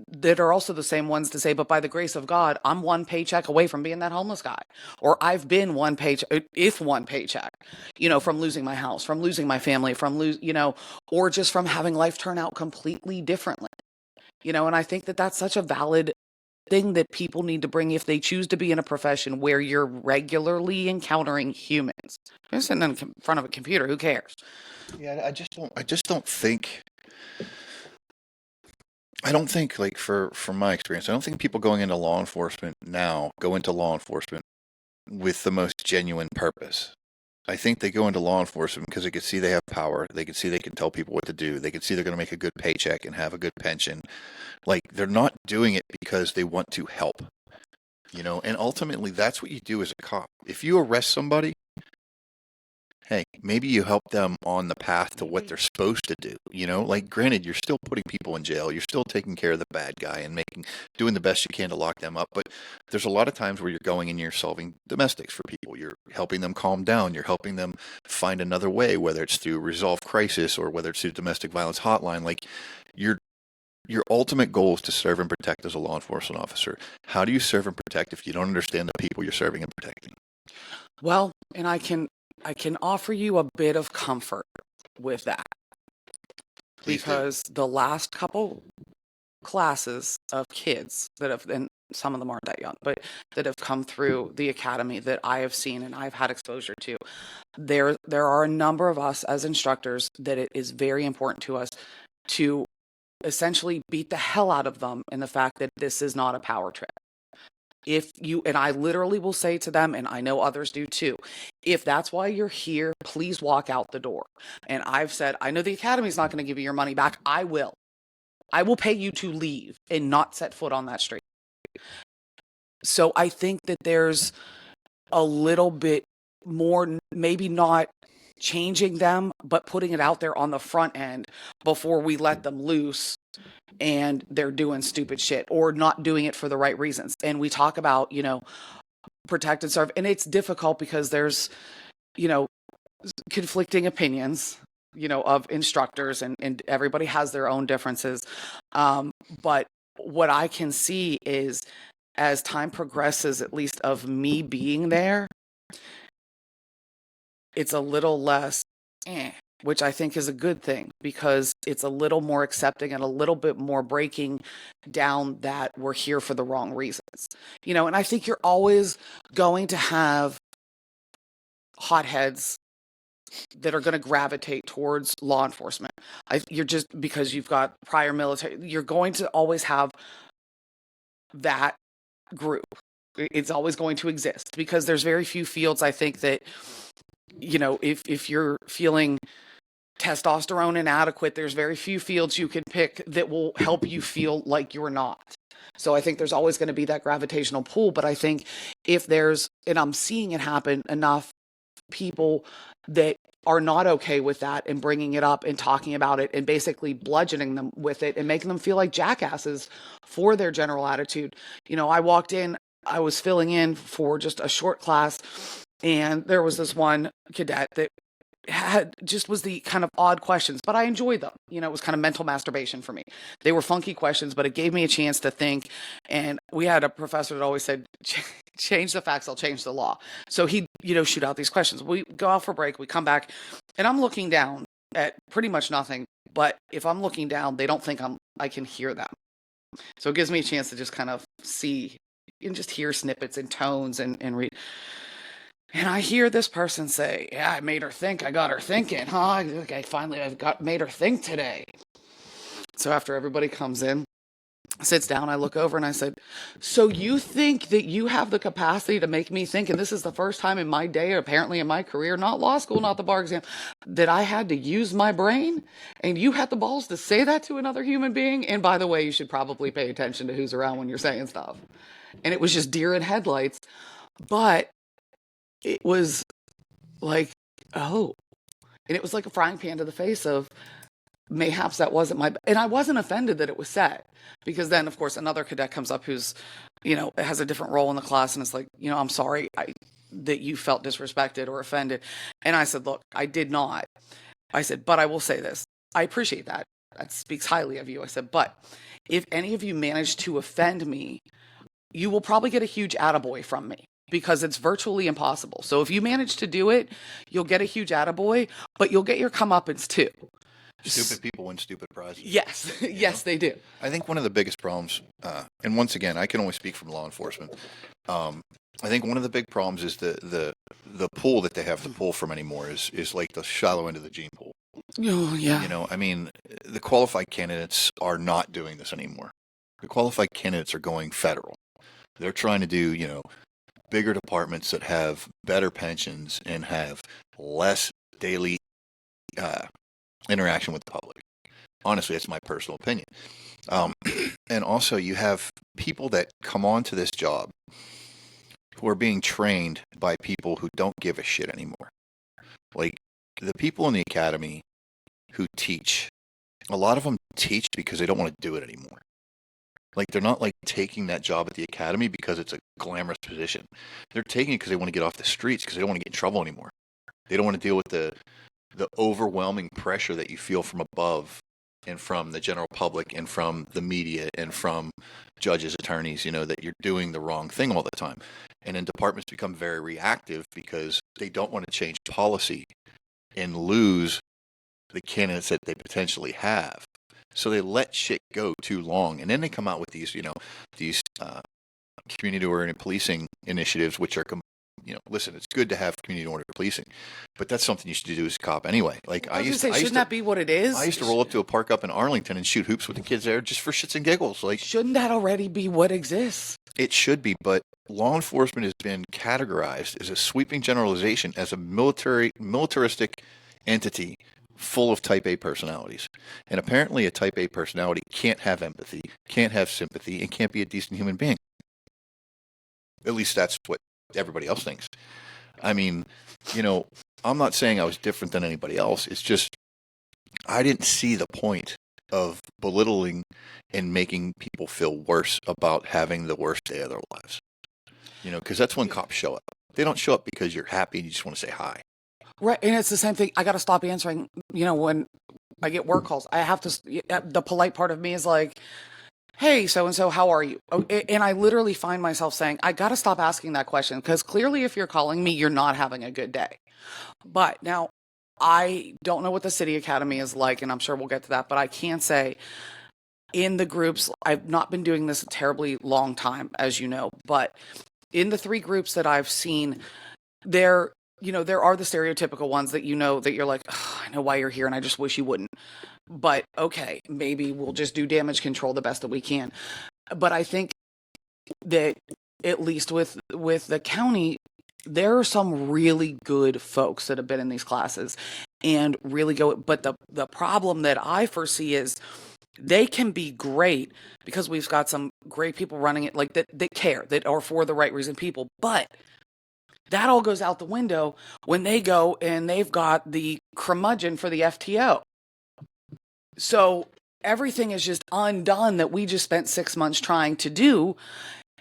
that are also the same ones to say, but by the grace of God, I'm one paycheck away from being that homeless guy. Or I've been one paycheck, if one paycheck, from losing my house, from losing my family, or just from having life turn out completely differently. And I think that that's such a valid thing that people need to bring if they choose to be in a profession where you're regularly encountering humans. You're sitting in front of a computer, who cares? Yeah, I just don't think. I don't think, like, from my experience, I don't think people going into law enforcement now go into law enforcement with the most genuine purpose. I think they go into law enforcement because they can see they have power. They can see they can tell people what to do. They can see they're going to make a good paycheck and have a good pension. Like, they're not doing it because they want to help, and ultimately that's what you do as a cop. If you arrest somebody, hey, maybe you help them on the path to what they're supposed to do. Like, granted, you're still putting people in jail. You're still taking care of the bad guy and doing the best you can to lock them up. But there's a lot of times where you're going and you're solving domestics for people. You're helping them calm down. You're helping them find another way, whether it's through resolve crisis or whether it's through domestic violence hotline. Like, your ultimate goal is to serve and protect as a law enforcement officer. How do you serve and protect if you don't understand the people you're serving and protecting? Well, and I can offer you a bit of comfort with that. Please do. Because the last couple classes of kids that have, and some of them aren't that young, but that have come through the academy that I have seen and I've had exposure to, there are a number of us as instructors that it is very important to us to essentially beat the hell out of them in the fact that this is not a power trip. If you, and I literally will say to them, and I know others do too, if that's why you're here, please walk out the door. And I've said, I know the academy's not going to give you your money back. I will. I will pay you to leave and not set foot on that street. So I think that there's a little bit more, maybe not changing them, but putting it out there on the front end before we let them loose and they're doing stupid shit or not doing it for the right reasons. And we talk about, protect and serve. And it's difficult because there's, conflicting opinions, of instructors, and everybody has their own differences. But what I can see is as time progresses, at least of me being there, it's a little less, which I think is a good thing because it's a little more accepting and a little bit more breaking down that we're here for the wrong reasons. And I think you're always going to have hotheads that are going to gravitate towards law enforcement. You're just, because you've got prior military, you're going to always have that group. It's always going to exist because there's very few fields, I think, that, if you're feeling testosterone inadequate, there's very few fields you can pick that will help you feel like you're not. So I think there's always going to be that gravitational pull. But I think if there's, and I'm seeing it happen, enough people that are not okay with that and bringing it up and talking about it and basically bludgeoning them with it and making them feel like jackasses for their general attitude. I walked in, I was filling in for just a short class, and there was this one cadet that was the kind of odd questions, but I enjoyed them. It was kind of mental masturbation for me. They were funky questions, but it gave me a chance to think. And we had a professor that always said, change the facts, I'll change the law. So he'd, shoot out these questions. We go out for break, we come back, and I'm looking down at pretty much nothing. But if I'm looking down, they don't think I can hear them. So it gives me a chance to just kind of see and just hear snippets and tones and read. And I hear this person say, yeah, I made her think. I got her thinking, huh? I've made her think today. So after everybody comes in, sits down, I look over and I said, so you think that you have the capacity to make me think, and this is the first time in my day, apparently in my career, not law school, not the bar exam, that I had to use my brain? And you had the balls to say that to another human being? And by the way, you should probably pay attention to who's around when you're saying stuff. And it was just deer in headlights. But it was like, oh, and it was like a frying pan to the face of, mayhaps that wasn't and I wasn't offended that it was said, because then of course another cadet comes up who's, has a different role in the class, and it's like, I'm sorry that you felt disrespected or offended. And I said, look, I did not. I said, but I will say this. I appreciate that. That speaks highly of you. I said, but if any of you manage to offend me, you will probably get a huge attaboy from me, because it's virtually impossible. So if you manage to do it, you'll get a huge attaboy, but you'll get your comeuppance too. Stupid people win stupid prizes. Yes, yes, they do. I think one of the biggest problems, and once again, I can only speak from law enforcement. I think one of the big problems is the pool that they have to pull from anymore is like the shallow end of the gene pool. Oh, yeah. The qualified candidates are not doing this anymore. The qualified candidates are going federal. They're trying to do, bigger departments that have better pensions and have less daily interaction with the public. Honestly, that's my personal opinion. And also, you have people that come onto this job who are being trained by people who don't give a shit anymore. Like, the people in the academy who teach, a lot of them teach because they don't want to do it anymore. Like, they're not like taking that job at the academy because it's a glamorous position. They're taking it because they want to get off the streets, because they don't want to get in trouble anymore. They don't want to deal with the overwhelming pressure that you feel from above and from the general public and from the media and from judges, attorneys, that you're doing the wrong thing all the time. And then departments become very reactive because they don't want to change policy and lose the candidates that they potentially have. So they let shit go too long. And then they come out with these, these community-oriented policing initiatives, which are listen, it's good to have community order policing, but that's something you should do as a cop anyway. Like I was gonna say, shouldn't that be what it is? I used to roll up to a park up in Arlington and shoot hoops with the kids there just for shits and giggles. Like, shouldn't that already be what exists? it should be, but law enforcement has been categorized as a sweeping generalization as a militaristic entity full of type A personalities. And apparently a type A personality can't have empathy, can't have sympathy, and can't be a decent human being. At least that's what everybody else thinks. I mean, I'm not saying I was different than anybody else. It's just I didn't see the point of belittling and making people feel worse about having the worst day of their lives. Because that's when cops show up. They don't show up because you're happy and you just want to say hi. Right, and it's the same thing. I got to stop answering, when I get work calls. I have to, the polite part of me is like, hey, so-and-so, how are you? And I literally find myself saying, I got to stop asking that question because clearly if you're calling me, you're not having a good day. But now, I don't know what the city academy is like, and I'm sure we'll get to that, but I can say in the groups, I've not been doing this a terribly long time, as you know, but in the 3 groups that I've seen, there are the stereotypical ones that that you're like, I know why you're here and I just wish you wouldn't. But okay, maybe we'll just do damage control the best that we can. But I think that at least with the county, there are some really good folks that have been in these classes and really go. But the problem that I foresee is they can be great because we've got some great people running it, like that care, that are for the right reason people. But that all goes out the window when they go and they've got the curmudgeon for the FTO. So everything is just undone that we just spent 6 months trying to do,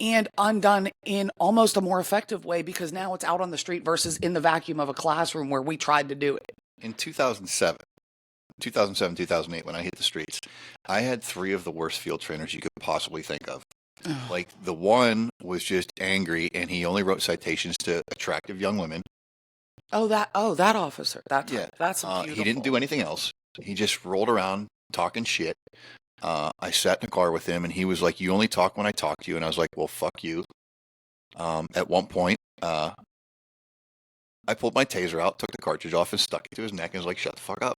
and undone in almost a more effective way because now it's out on the street versus in the vacuum of a classroom where we tried to do it. In 2007, 2008, when I hit the streets, I had 3 of the worst field trainers you could possibly think of. Like, the one was just angry and he only wrote citations to attractive young women. That officer. That's beautiful. He didn't do anything else. He just rolled around talking shit. I sat in a car with him and he was like, you only talk when I talk to you. And I was like, well, fuck you. At one point, I pulled my taser out, took the cartridge off and stuck it to his neck and was like, shut the fuck up.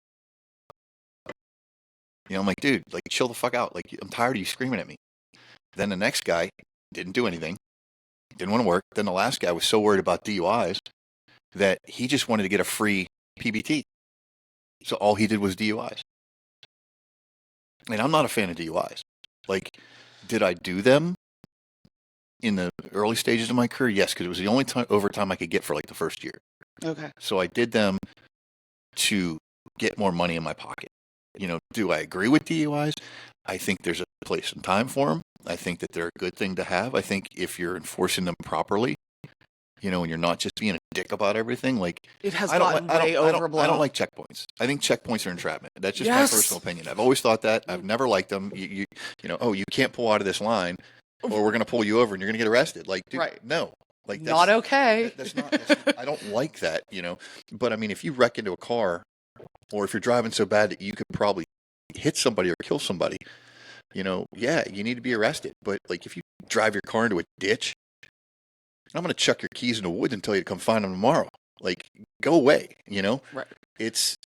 I'm like, dude, like, chill the fuck out. Like, I'm tired of you screaming at me. Then the next guy didn't do anything, didn't want to work. Then the last guy was so worried about DUIs that he just wanted to get a free PBT. So all he did was DUIs. And I'm not a fan of DUIs. Like, did I do them in the early stages of my career? Yes, because it was the only overtime I could get for like the first year. Okay. So I did them to get more money in my pocket. Do I agree with DUIs? I think there's a place and time for them. I think that they're a good thing to have. I think if you're enforcing them properly, and you're not just being a dick about everything, like, it has gotten way overblown. I don't like checkpoints. I think checkpoints are entrapment. That's just my personal opinion. I've always thought that. I've never liked them. You can't pull out of this line, or we're going to pull you over and you're going to get arrested. Like, dude, right. No. Like, that's not okay. That's not. I don't like that. But I mean, if you wreck into a car, or if you're driving so bad that you could probably hit somebody or kill somebody, yeah, you need to be arrested. But like, if you drive your car into a ditch, I'm going to chuck your keys in the woods and tell you to come find them tomorrow. Like, go away, Right.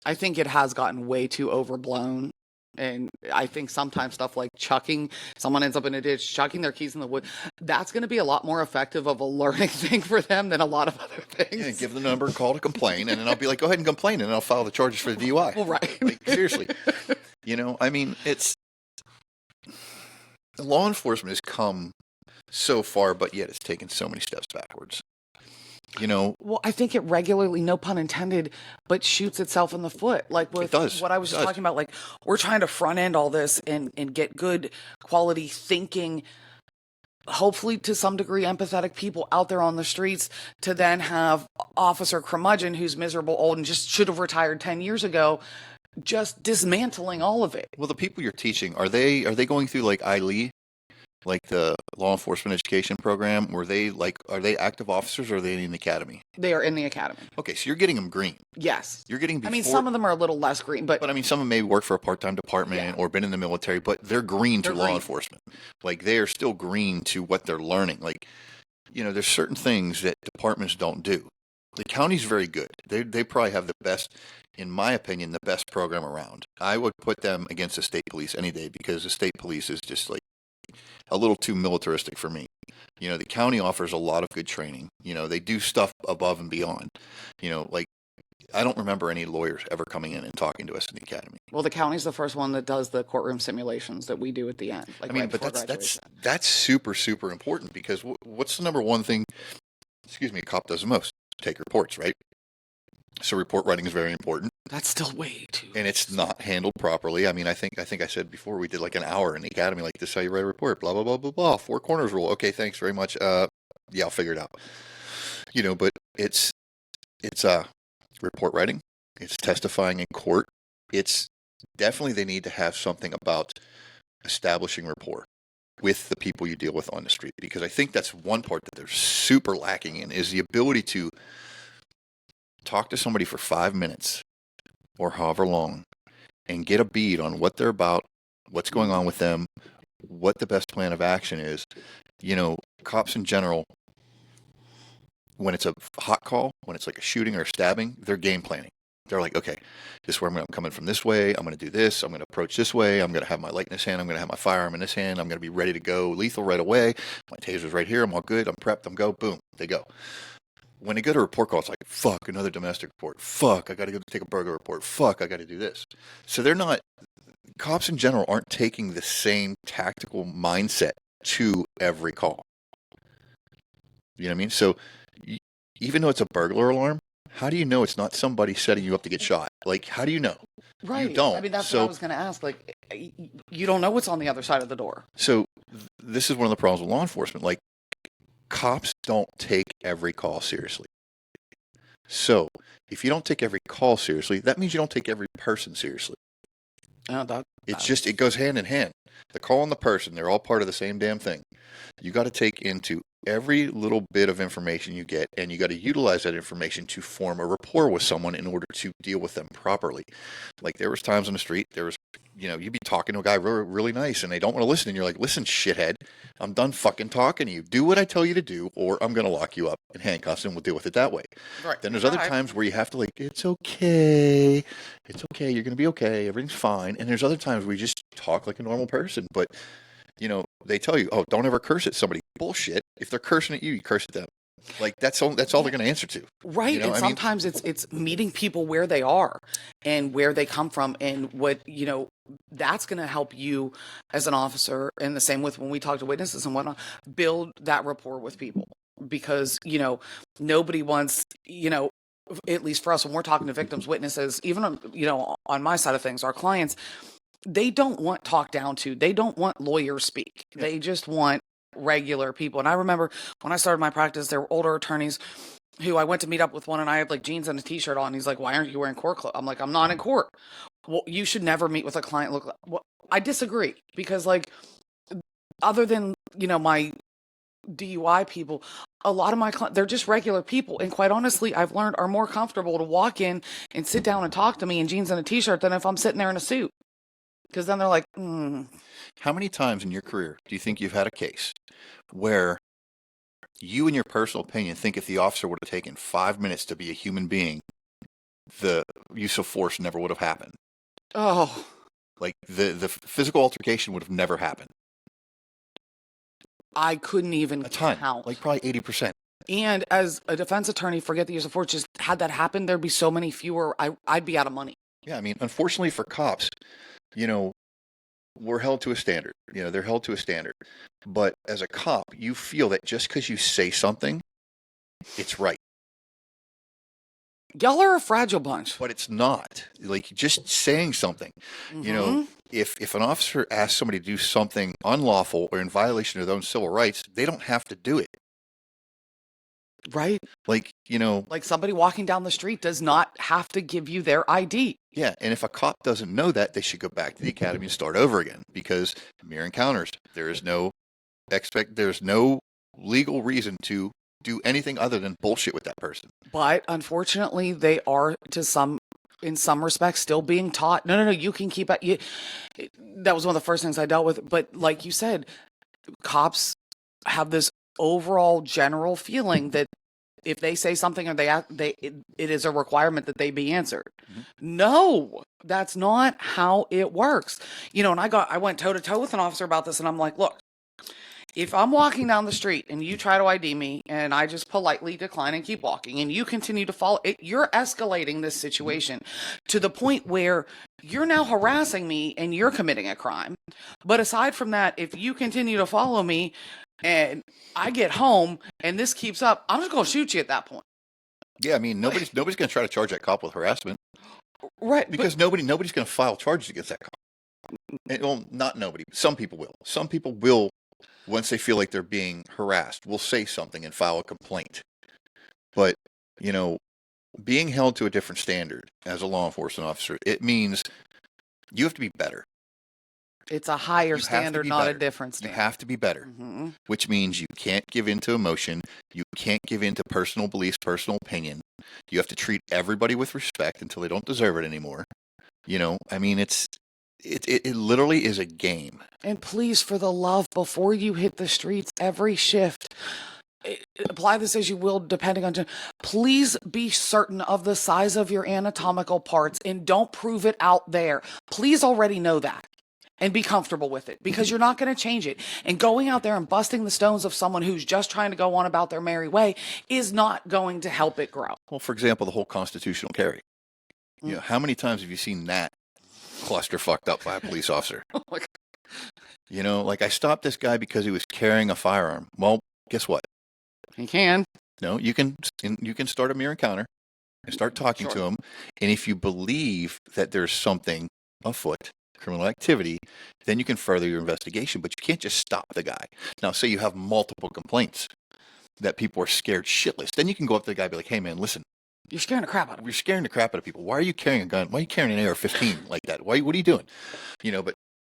I think it has gotten way too overblown. And I think sometimes stuff like chucking, someone ends up in a ditch, chucking their keys in the wood, that's going to be a lot more effective of a learning thing for them than a lot of other things. Yeah, give the number, call to complain, and then I'll be like, go ahead and complain, and then I'll file the charges for the DUI. Well, right. Like, seriously. I mean, law enforcement has come so far, but yet it's taken so many steps backwards. Well, I think it regularly, no pun intended, but shoots itself in the foot. Like with what I was just talking about, like, we're trying to front end all this and get good quality thinking, hopefully to some degree empathetic people out there on the streets, to then have Officer Curmudgeon, who's miserable, old, and just should have retired 10 years ago, just dismantling all of it. Well, the people you're teaching, are they going through like ILE? Like the law enforcement education program, are they active officers or are they in the academy? They are in the academy. Okay, so you're getting them green. Yes. You're getting before, I mean, some of them are a little less green, but I mean, some of them maybe work for a part-time department or been in the military, but they're green to law enforcement. Like, they are still green to what they're learning. Like, there's certain things that departments don't do. The county's very good. They probably have the best, in my opinion, the best program around. I would put them against the state police any day because the state police is just like a little too militaristic for me. The county offers a lot of good training. They do stuff above and beyond. Like I don't remember any lawyers ever coming in and talking to us in the academy. Well, the county's the first one that does the courtroom simulations that we do at the end. Like I mean, right but before that's graduation. that's super super important because what's the number one thing? Excuse me, a cop does the most? Take reports, right? So report writing is very important, That's still way too. and it's not handled properly. I mean, I think I said before we did like an hour in the academy, like this is how you write a report, blah blah blah blah blah. Four corners rule. Okay, thanks very much. Yeah, I'll figure it out. But it's report writing. It's testifying in court. It's definitely they need to have something about establishing rapport with the people you deal with on the street because I think that's one part that they're super lacking in is the ability to talk to somebody for 5 minutes or however long and get a bead on what they're about, what's going on with them, what the best plan of action is. Cops in general, when it's a hot call, when it's like a shooting or a stabbing, they're game planning. They're like, okay, this is where I'm coming from this way. I'm going to do this. I'm going to approach this way. I'm going to have my light in this hand. I'm going to have my firearm in this hand. I'm going to be ready to go lethal right away. My taser's right here. I'm all good. I'm prepped. I'm go. Boom. They go. When they go to report call, it's like, fuck, another domestic report. Fuck, I got to go take a burglar report. Fuck, I got to do this. So cops in general aren't taking the same tactical mindset to every call. You know what I mean? So even though it's a burglar alarm, how do you know it's not somebody setting you up to get shot? Like, how do you know? Right. You don't. I mean, that's what I was going to ask. Like, you don't know what's on the other side of the door. So this is one of the problems with law enforcement. Like, cops don't take every call seriously. So if you don't take every call seriously, that means you don't take every person seriously. It goes hand in hand. The call and the person, they're all part of the same damn thing. You got to take into every little bit of information you get, and you got to utilize that information to form a rapport with someone in order to deal with them properly. Like there was times on the street, you'd be talking to a guy really, really nice, and they don't want to listen, and you're like, listen, shithead, I'm done fucking talking to you. Do what I tell you to do, or I'm going to lock you up in handcuffs, and we'll deal with it that way. Right. Then there's other times where you have to it's okay, you're going to be okay, everything's fine. And there's other times where you just talk like a normal person, but they tell you, oh, don't ever curse at somebody. Bullshit. If they're cursing at you, you curse at them. Like that's all they're going to answer to. Right. And sometimes it's meeting people where they are and where they come from and what, that's going to help you as an officer. And the same with when we talk to witnesses and whatnot, build that rapport with people because, nobody wants, at least for us, when we're talking to victims, witnesses, even on my side of things, our clients, they don't want talked down to. They don't want lawyers speak. Yeah. They just want regular people. And I remember when I started my practice, there were older attorneys who I went to meet up with one, and I had like jeans and a t-shirt on. He's like, why aren't you wearing court clothes? I'm like, I'm not in court. Well, you should never meet with a client look like, well, I disagree because like, other than, my DUI people, a lot of my clients, they're just regular people. And quite honestly, I've learned are more comfortable to walk in and sit down and talk to me in jeans and a t-shirt than if I'm sitting there in a suit. Because then they're like, How many times in your career do you think you've had a case where you, in your personal opinion, think if the officer would have taken 5 minutes to be a human being, the use of force never would have happened? Oh. Like the physical altercation would have never happened. I couldn't even count. Like probably 80%. And as a defense attorney, forget the use of force, just had that happen, there'd be so many fewer, I'd be out of money. Yeah, I mean, unfortunately for cops, we're held to a standard. They're held to a standard. But as a cop, you feel that just because you say something, it's right. Y'all are a fragile bunch. But it's not. Like, just saying something. Mm-hmm. If an officer asks somebody to do something unlawful or in violation of their own civil rights, they don't have to do it. Right. Like, like somebody walking down the street does not have to give you their ID. Yeah. And if a cop doesn't know that, they should go back to the academy and start over again because mere encounters, there's no legal reason to do anything other than bullshit with that person. But unfortunately, they are in some respects still being taught, no, you can keep it. That was one of the first things I dealt with. But like you said, cops have this overall general feeling that if they say something or it is a requirement that they be answered. Mm-hmm. No, that's not how it works. And I went toe to toe with an officer about this, and I'm like, look, if I'm walking down the street and you try to ID me and I just politely decline and keep walking and you continue to follow it, you're escalating this situation to the point where you're now harassing me and you're committing a crime. But aside from that, if you continue to follow me and I get home and this keeps up, I'm just going to shoot you at that point. Yeah, I mean, nobody's going to try to charge that cop with harassment. Right. Because nobody's going to file charges against that cop. Well, not nobody. Some people will. Some people will, once they feel like they're being harassed, will say something and file a complaint. But, being held to a different standard as a law enforcement officer, it means you have to be better. It's a higher standard, not a different standard. You have to be better, which means you can't give in to emotion. You can't give in to personal beliefs, personal opinion. You have to treat everybody with respect until they don't deserve it anymore. I mean, it literally is a game. And please, for the love, before you hit the streets, every shift, apply this as you will, depending on, please be certain of the size of your anatomical parts and don't prove it out there. Please already know that. And be comfortable with it, because you're not going to change it. And going out there and busting the stones of someone who's just trying to go on about their merry way is not going to help it grow. Well, for example, the whole constitutional carry. How many times have you seen that cluster fucked up by a police officer? Oh my God. Like I stopped this guy because he was carrying a firearm. Well, guess what? He can. No, you can start a mere encounter and start talking to him. And if you believe that there's something afoot, criminal activity, then you can further your investigation, but you can't just stop the guy. Now, say you have multiple complaints that people are scared shitless, then you can go up to the guy and be like, hey man, listen, you're scaring the crap out of me. You're scaring the crap out of people. Why are you carrying a gun? Why are you carrying an AR-15 like that? What are you doing? But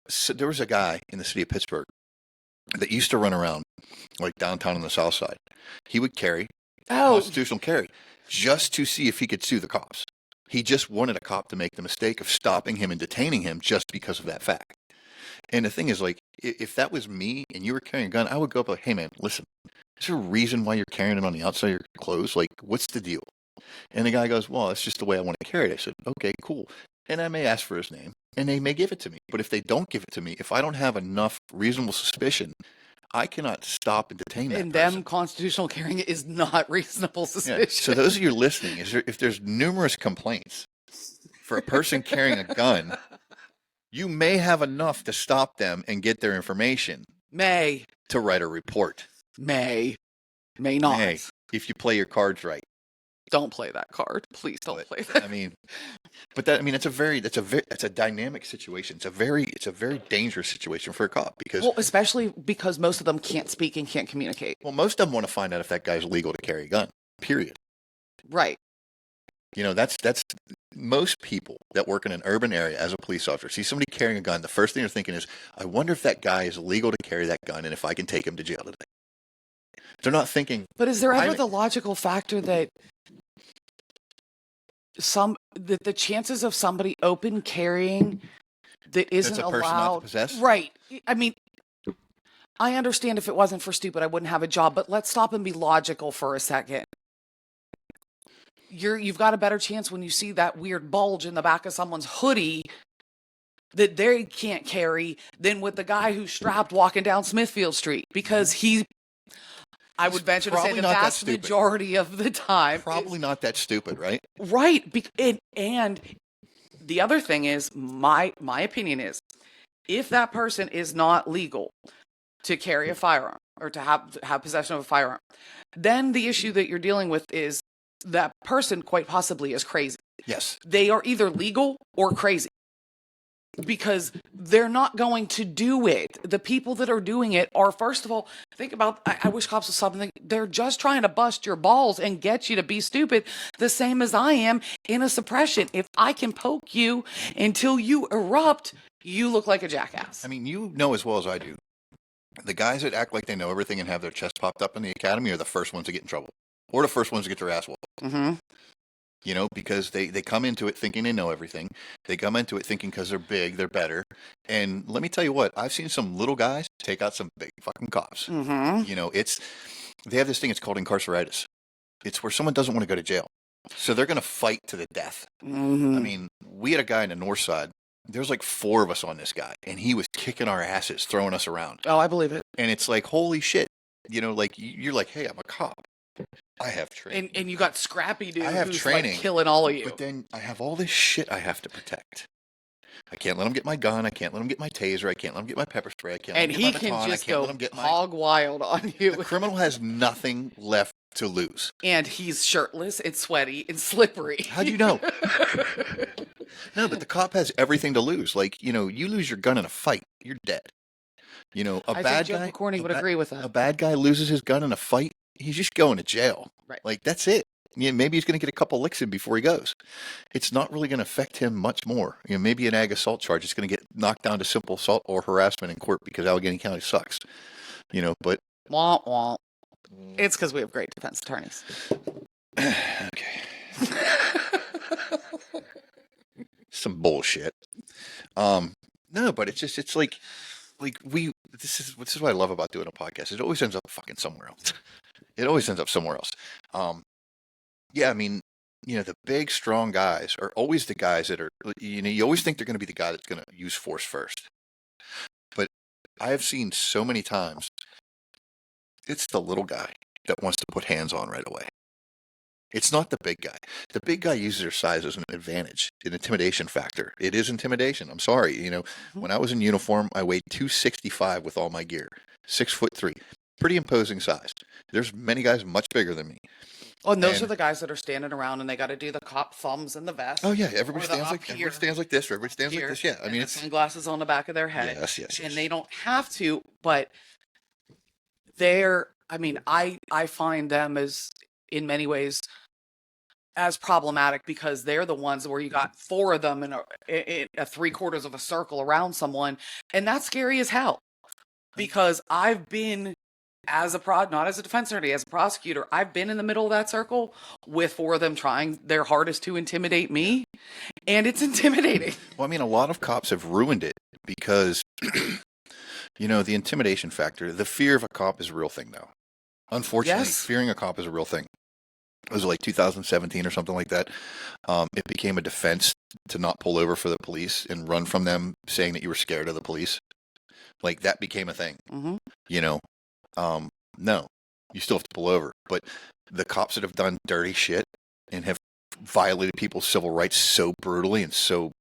so there was a guy in the city of Pittsburgh that used to run around like downtown on the south side. He would carry constitutional carry just to see if he could sue the cops. He just wanted a cop to make the mistake of stopping him and detaining him just because of that fact. And the thing is, like, if that was me and you were carrying a gun, I would go up like, hey, man, listen, is there a reason why you're carrying it on the outside of your clothes? Like, what's the deal? And the guy goes, well, it's just the way I want to carry it. I said, okay, cool. And I may ask for his name, and they may give it to me. But if they don't give it to me, if I don't have enough reasonable suspicion, I cannot stop and detain that person. Them constitutional carrying is not reasonable suspicion. Yeah. So those of you listening, if there's numerous complaints for a person carrying a gun, you may have enough to stop them and get their information. May. To write a report. May not. May, if you play your cards right. Don't play that card. Please don't play that. It's a dynamic situation. It's a very dangerous situation for a cop because especially because most of them can't speak and can't communicate. Well, most of them want to find out if that guy's legal to carry a gun. Period. Right. That's most people that work in an urban area as a police officer see somebody carrying a gun. The first thing they're thinking is, I wonder if that guy is legal to carry that gun and if I can take him to jail today. They're not thinking. But is there ever the logical factor that the chances of somebody open carrying that isn't allowed, not to possess? Right? I mean, I understand if it wasn't for stupid, I wouldn't have a job. But let's stop and be logical for a second. You've got a better chance when you see that weird bulge in the back of someone's hoodie that they can't carry than with the guy who's strapped walking down Smithfield Street, because I would venture to say the vast majority of the time. Probably not that stupid, right? Right. And the other thing is, my opinion is, if that person is not legal to carry a firearm or to have possession of a firearm, then the issue that you're dealing with is that person quite possibly is crazy. Yes. They are either legal or crazy. Because they're not going to do it. The people that are doing it are, first of all, think about, I wish cops would stop and think, they're just trying to bust your balls and get you to be stupid, the same as I am in a suppression. If I can poke you until you erupt, you look like a jackass. I mean, you know as well as I do, the guys that act like they know everything and have their chest popped up in the academy are the first ones to get in trouble. Or the first ones to get their ass whooped. Mm-hmm. because they come into it thinking they know everything. They come into it thinking because they're big, they're better. And let me tell you what, I've seen some little guys take out some big fucking cops. Mm-hmm. They have this thing, it's called incarceritis. It's where someone doesn't want to go to jail. So they're going to fight to the death. Mm-hmm. I mean, we had a guy in the north side. There's like 4 of us on this guy, and he was kicking our asses, throwing us around. Oh, I believe it. And it's like, holy shit. Like you're like, hey, I'm a cop. I have training. And you got Scrappy dude I have who's training, like killing all of you. But then I have all this shit I have to protect. I can't let him get my gun. I can't let him get my taser. I can't let him get my pepper spray. I can't let him get my baton. And he can just I can't go let him get hog wild on you. The criminal has nothing left to lose. And he's shirtless and sweaty and slippery. How do you know? No, but the cop has everything to lose. Like, you lose your gun in a fight, you're dead. I think Joe McCorney would agree with that. A bad guy loses his gun in a fight, he's just going to jail. Right. Like, that's it. Maybe he's going to get a couple licks in before he goes. It's not really going to affect him much more. Maybe an ag assault charge is going to get knocked down to simple assault or harassment in court because Allegheny County sucks. But wah, wah. It's because we have great defense attorneys. Okay. Some bullshit. No, but it's like this is what I love about doing a podcast. It always ends up fucking somewhere else. It always ends up somewhere else. Yeah, I mean, the big, strong guys are always the guys that are, you always think they're going to be the guy that's going to use force first. But I have seen so many times, it's the little guy that wants to put hands on right away. It's not the big guy. The big guy uses their size as an advantage, an intimidation factor. It is intimidation. I'm sorry. When I was in uniform, I weighed 265 with all my gear, 6'3", pretty imposing size. There's many guys much bigger than me. Oh, and those are the guys that are standing around and they got to do the cop thumbs in the vest. Oh yeah, everybody stands like this. Or everybody stands here, like this. Yeah, I mean, it's sunglasses on the back of their head. Yes. And they don't have to, but I find them as, in many ways, as problematic because they're the ones where you got 4 of them in a 3/4 of a circle around someone, and that's scary as hell. Because I've been not as a defense attorney, as a prosecutor, I've been in the middle of that circle with 4 of them trying their hardest to intimidate me, and it's intimidating. Well, I mean, a lot of cops have ruined it because, the intimidation factor, the fear of a cop is a real thing now. Unfortunately, Yes. Fearing a cop is a real thing. It was like 2017 or something like that. It became a defense to not pull over for the police and run from them saying that you were scared of the police. Like, that became a thing. Mm-hmm. No, you still have to pull over. But the cops that have done dirty shit and have violated people's civil rights so brutally and so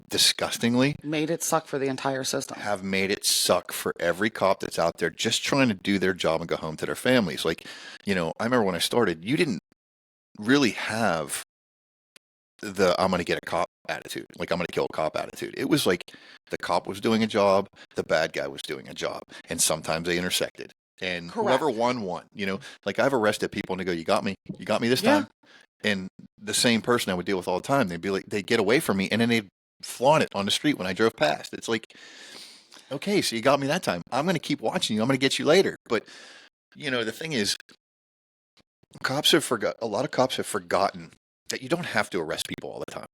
disgustingly Made it suck for the entire system. have made it suck for every cop that's out there just trying to do their job and go home to their families. Like, I remember when I started, you didn't really have the I'm going to get a cop attitude, like I'm going to kill a cop attitude. It was like the cop was doing a job, the bad guy was doing a job, and sometimes they intersected. And Correct. whoever won. Like I've arrested people and they go, you got me this time. And the same person I would deal with all the time, they'd be like, they'd get away from me and then they'd flaunt it on the street when I drove past. It's like, okay, so you got me that time. I'm going to keep watching you. I'm going to get you later. But, the thing is, a lot of cops have forgotten that you don't have to arrest people all the time.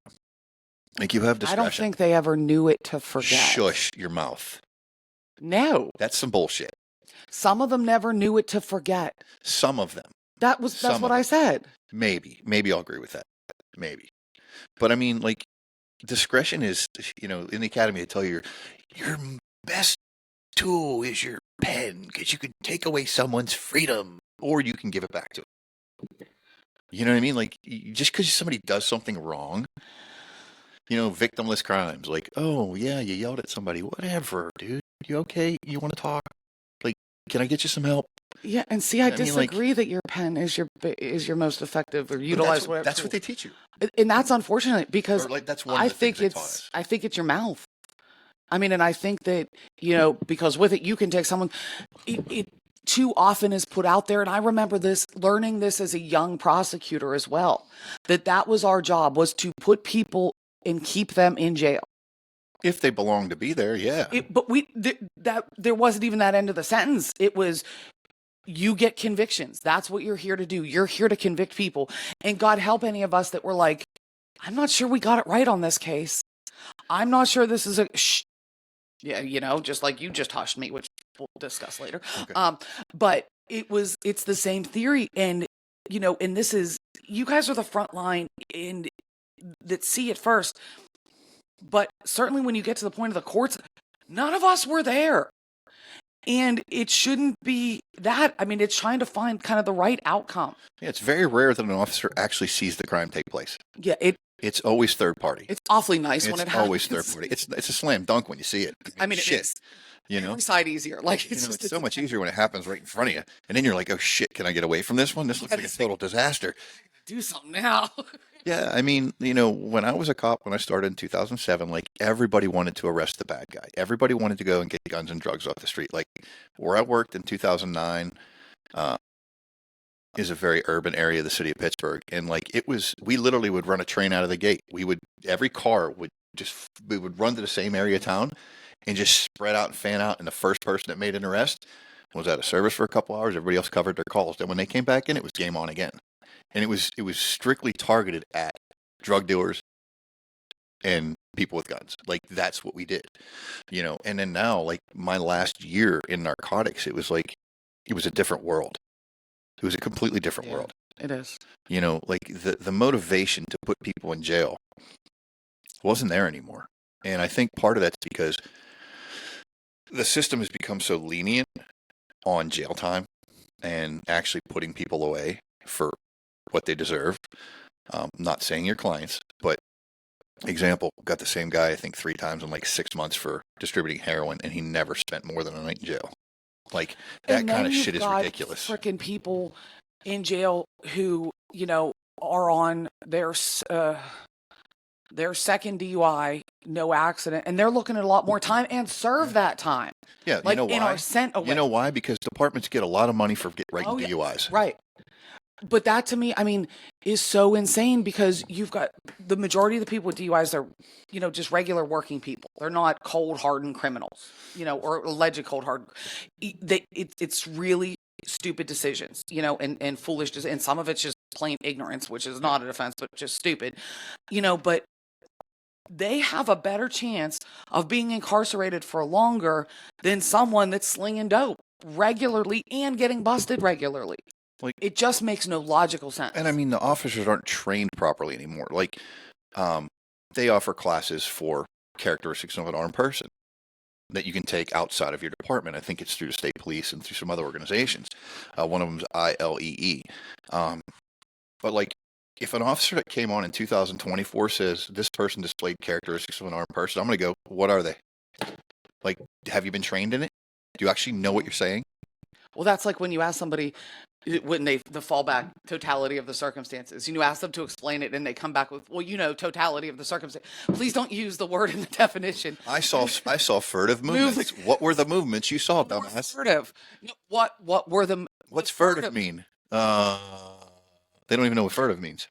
Like, you have discretion. I don't think they ever knew it to forget. Shush your mouth. No. That's some bullshit. Some of them never knew it to forget. Some of them. That's what I said. Maybe I'll agree with that. Maybe. But I mean, like, discretion is, in the academy, they tell you your best tool is your pen because you can take away someone's freedom or you can give it back to them. You know what I mean? Like, just because somebody does something wrong, victimless crimes, like, oh, yeah, you yelled at somebody. Whatever, dude. You okay? You want to talk? Like, can I get you some help? Yeah, and see, I disagree that your pen is your most effective or utilized. That's what they teach you, and that's unfortunate because that's one of the things they taught us. I think it's your mouth. I mean, and I think that because with it you can take someone. It too often is put out there, and I remember learning this as a young prosecutor as well. That was our job, was to put people and keep them in jail. If they belong to be there, yeah. But there wasn't even that end of the sentence. It was, you get convictions. That's what you're here to do. You're here to convict people. And God help any of us that were like, I'm not sure we got it right on this case. I'm not sure this is a yeah, just like you just hushed me, which we'll discuss later. Okay. But it's the same theory. And, and this is, you guys are the front line and that see it first. But certainly when you get to the point of the courts, none of us were there. And it shouldn't be that. I mean, it's trying to find kind of the right outcome. Yeah, it's very rare that an officer actually sees the crime take place. Yeah, It's always third party. it's awfully nice when it It's happens. always third party. It's a slam dunk when you see it. I mean, it shit, makes you know. every side easier. Like, It's so much easier when it happens right in front of you, and then you're like, "Oh shit, can I get away from this one? This looks like a total disaster." do something now. Yeah, I mean, when I was a cop, when I started in 2007, like everybody wanted to arrest the bad guy. Everybody wanted to go and get guns and drugs off the street. Like where I worked in 2009 is a very urban area of the city of Pittsburgh, and like we literally would run a train out of the gate. Every car we would run to the same area of town and just spread out and fan out. And the first person that made an arrest was out of service for a couple hours. Everybody else covered their calls. Then when they came back in, it was game on again. And it was strictly targeted at drug dealers and people with guns. Like that's what we did, And then now, like my last year in narcotics, it was a different world. It was a completely different world. It is. Like the motivation to put people in jail wasn't there anymore. And I think part of that's because the system has become so lenient on jail time and actually putting people away for what they deserve. Not saying your clients, but example, got the same guy, I think 3 times in like 6 months for distributing heroin, and he never spent more than a night in jail. Like that kind of shit is ridiculous. Freaking people in jail who, are on their second DUI, no accident, and they're looking at a lot more time and serve that time. Yeah, like, you know why? And are sent away. You know why? Because departments get a lot of money for writing DUIs. Right. But that to me, I mean, is so insane because you've got the majority of the people with DUIs are, just regular working people. They're not cold hardened criminals, or alleged cold hardened. It's really stupid decisions, and foolish, and some of it's just plain ignorance, which is not a defense, but just stupid, but they have a better chance of being incarcerated for longer than someone that's slinging dope regularly and getting busted regularly. Like, it just makes no logical sense. And I mean, the officers aren't trained properly anymore. Like, they offer classes for characteristics of an armed person that you can take outside of your department. I think it's through the state police and through some other organizations. One of them is ILEE. But like, if an officer that came on in 2024 says this person displayed characteristics of an armed person, I'm going to go, what are they? Like, have you been trained in it? Do you actually know what you're saying? Well, that's like when you ask somebody, when the fallback totality of the circumstances, ask them to explain it and they come back with, well, totality of the circumstance. Please don't use the word in the definition. I saw furtive movements. What were the movements you saw, dumbass? Furtive. What were the? What's furtive mean? They don't even know what furtive means,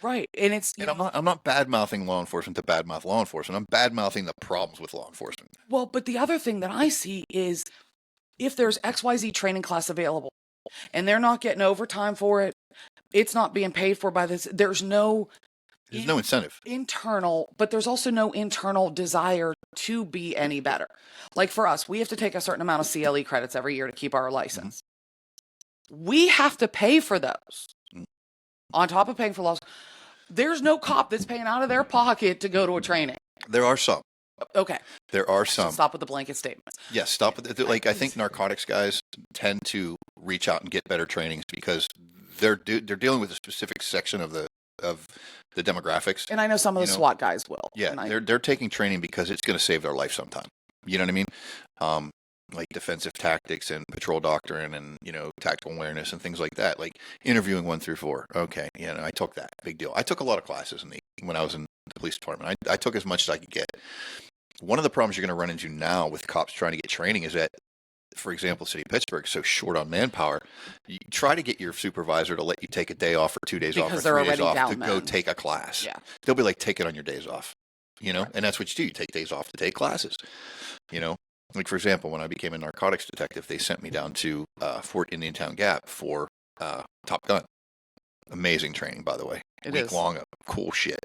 Right, and it's and I'm not bad mouthing law enforcement to badmouth law enforcement. I'm bad mouthing the problems with law enforcement. Well, but the other thing that I see is if there's XYZ training class available and they're not getting overtime for it, it's not being paid for by this. There's no incentive internal, but there's also no internal desire to be any better. Like for us, we have to take a certain amount of CLE credits every year to keep our license. Mm-hmm. We have to pay for those. Mm-hmm. On top of paying for laws, there's no cop that's paying out of their pocket to go to a training. There are some. Okay. There are some. Stop with the blanket statement. Yes, stop with it. Like I think narcotics guys tend to reach out and get better trainings because they're dealing with a specific section of the demographics. And I know some of the SWAT guys will. Yeah, they're taking training because it's going to save their life sometime. You know what I mean? Like defensive tactics and patrol doctrine and tactical awareness and things like that. Like interviewing 1 through 4. Okay, I took that. Big deal. I took a lot of classes when I was in the police department. I took as much as I could get. One of the problems you're going to run into now with cops trying to get training is that, for example, City of Pittsburgh is so short on manpower. You try to get your supervisor to let you take a day off or 2 days off or 3 days off to go take a class. Yeah. They'll be like, take it on your days off, and that's what you do. You take days off to take classes, Like, for example, when I became a narcotics detective, they sent me down to Fort Indiantown Gap for Top Gun. Amazing training, by the way. It Week is. long of cool shit.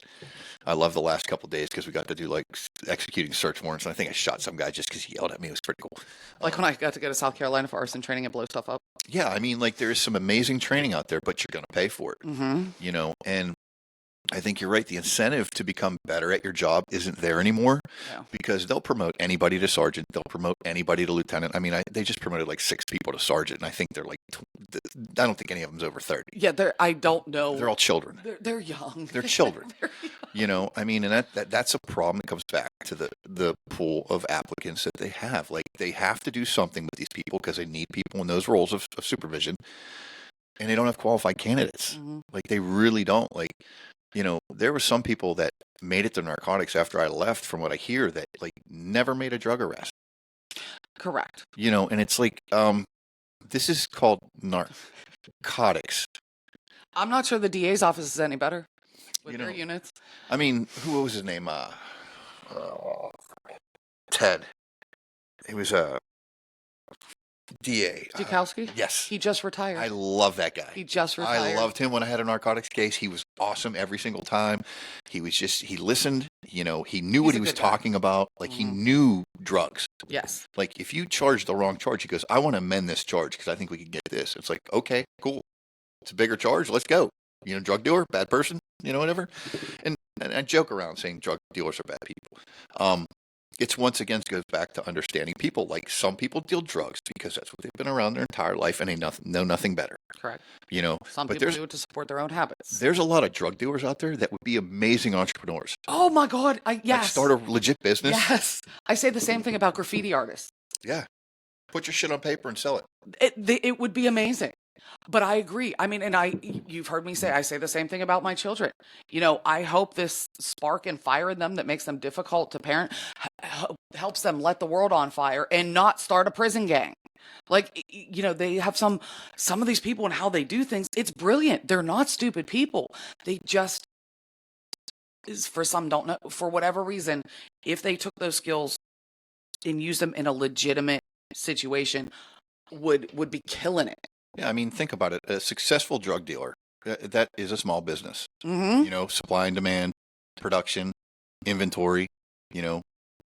I love the last couple of days because we got to do like executing search warrants. And I think I shot some guy just because he yelled at me. It was pretty cool. Like when I got to go to South Carolina for arson training and blow stuff up. Yeah, I mean, like there's some amazing training out there, but you're going to pay for it. Mm-hmm. You know, and I think you're right. The incentive to become better at your job isn't there anymore because they'll promote anybody to sergeant. They'll promote anybody to lieutenant. I mean, they just promoted like 6 people to sergeant, and I think they're like, I don't think any of them's over 30. Yeah, I don't know. They're all children. They're young. They're children. They're young. You know, I mean, and that's a problem that comes back to the pool of applicants that they have. Like, they have to do something with these people because they need people in those roles of supervision, and they don't have qualified candidates. Mm-hmm. Like, they really don't. Like, you know, there were some people that made it to narcotics after I left, from what I hear, that like never made a drug arrest. Correct. You know, and it's like, this is called narcotics. I'm not sure the DA's office is any better with their units. I mean, who was his name? Ted. He was a DA. Dukowski? Yes. He just retired. I love that guy. He just retired. I loved him when I had a narcotics case. He was awesome every single time. He listened, you know, he knew what he was talking about. Like, he knew drugs. Yes. Like, if you charge the wrong charge, he goes, I want to amend this charge because I think we can get this. It's like, okay, cool. It's a bigger charge. Let's go. You know, drug dealer, bad person, you know, whatever. And I joke around saying drug dealers are bad people. It's once again goes back to understanding people. Like, some people deal drugs because that's what they've been around their entire life and they know nothing better. Correct. You know, some people do it to support their own habits. There's a lot of drug dealers out there that would be amazing entrepreneurs. Oh my God! Yes. Like, start a legit business. Yes, I say the same thing about graffiti artists. Yeah, put your shit on paper and sell it. It would be amazing. But I agree. I mean, and you've heard me say, I say the same thing about my children. You know, I hope this spark and fire in them that makes them difficult to parent helps them let the world on fire and not start a prison gang. Like, you know, they have some of these people and how they do things. It's brilliant. They're not stupid people. They just, for some don't know, for whatever reason, if they took those skills and used them in a legitimate situation, would be killing it. Yeah, I mean, think about it. A successful drug dealer, that is a small business. Mm-hmm. You know, supply and demand, production, inventory, you know,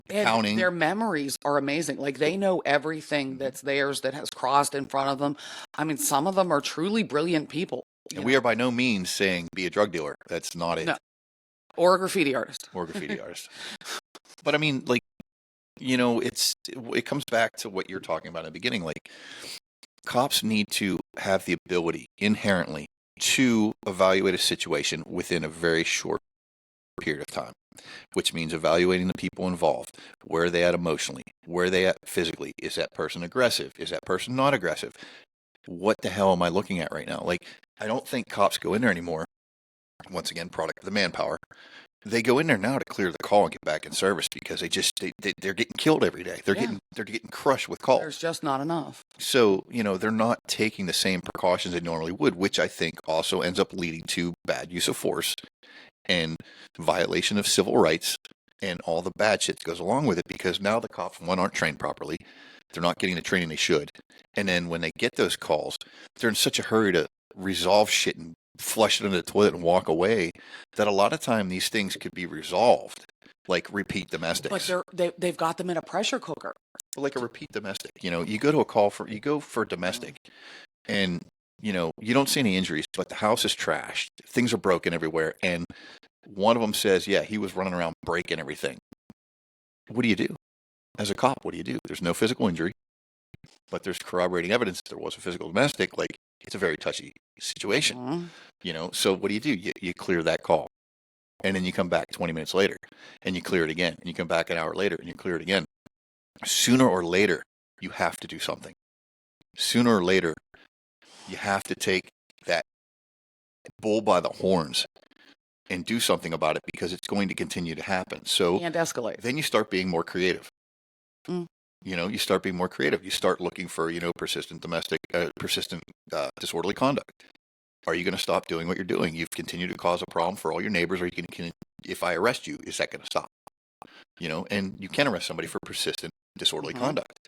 accounting. And their memories are amazing. Like, they know everything that's theirs that has crossed in front of them. I mean, some of them are truly brilliant people. And we are by no means saying be a drug dealer. That's not it. No. Or a graffiti artist. Or a graffiti artist. But I mean, like, you know, it comes back to what you're talking about in the beginning. Like, cops need to have the ability inherently to evaluate a situation within a very short period of time, which means evaluating the people involved. Where are they at emotionally? Where are they at physically? Is that person aggressive? Is that person not aggressive? What the hell am I looking at right now? Like, I don't think cops go in there anymore. Once again, product of the manpower. They go in there now to clear the call and get back in service because they're getting killed every day. They're getting crushed with calls. There's just not enough. So, you know, they're not taking the same precautions they normally would, which I think also ends up leading to bad use of force and violation of civil rights and all the bad shit that goes along with it, because now the cops, one, aren't trained properly. They're not getting the training they should. And then when they get those calls, they're in such a hurry to resolve shit and flush it into the toilet and walk away that a lot of time these things could be resolved, like repeat domestics. But they've got them in a pressure cooker. Like a repeat domestic. You know, you go for domestic and, you know, you don't see any injuries, but the house is trashed. Things are broken everywhere. And one of them says, yeah, he was running around breaking everything. What do you do? As a cop, what do you do? There's no physical injury, but there's corroborating evidence that there was a physical domestic. Like, it's a very touchy situation. Mm-hmm. You know, so what do? You clear that call. And then you come back 20 minutes later and you clear it again. And you come back an hour later and you clear it again. Sooner or later, you have to do something. Sooner or later, you have to take that bull by the horns and do something about it, because it's going to continue to happen. So and escalate. Then you start being more creative. Mm. You know, you start being more creative. You start looking for, you know, persistent disorderly conduct. Are you going to stop doing what you're doing? You've continued to cause a problem for all your neighbors. Or you can if I arrest you, is that going to stop? and you can arrest somebody for persistent disorderly Mhm. conduct.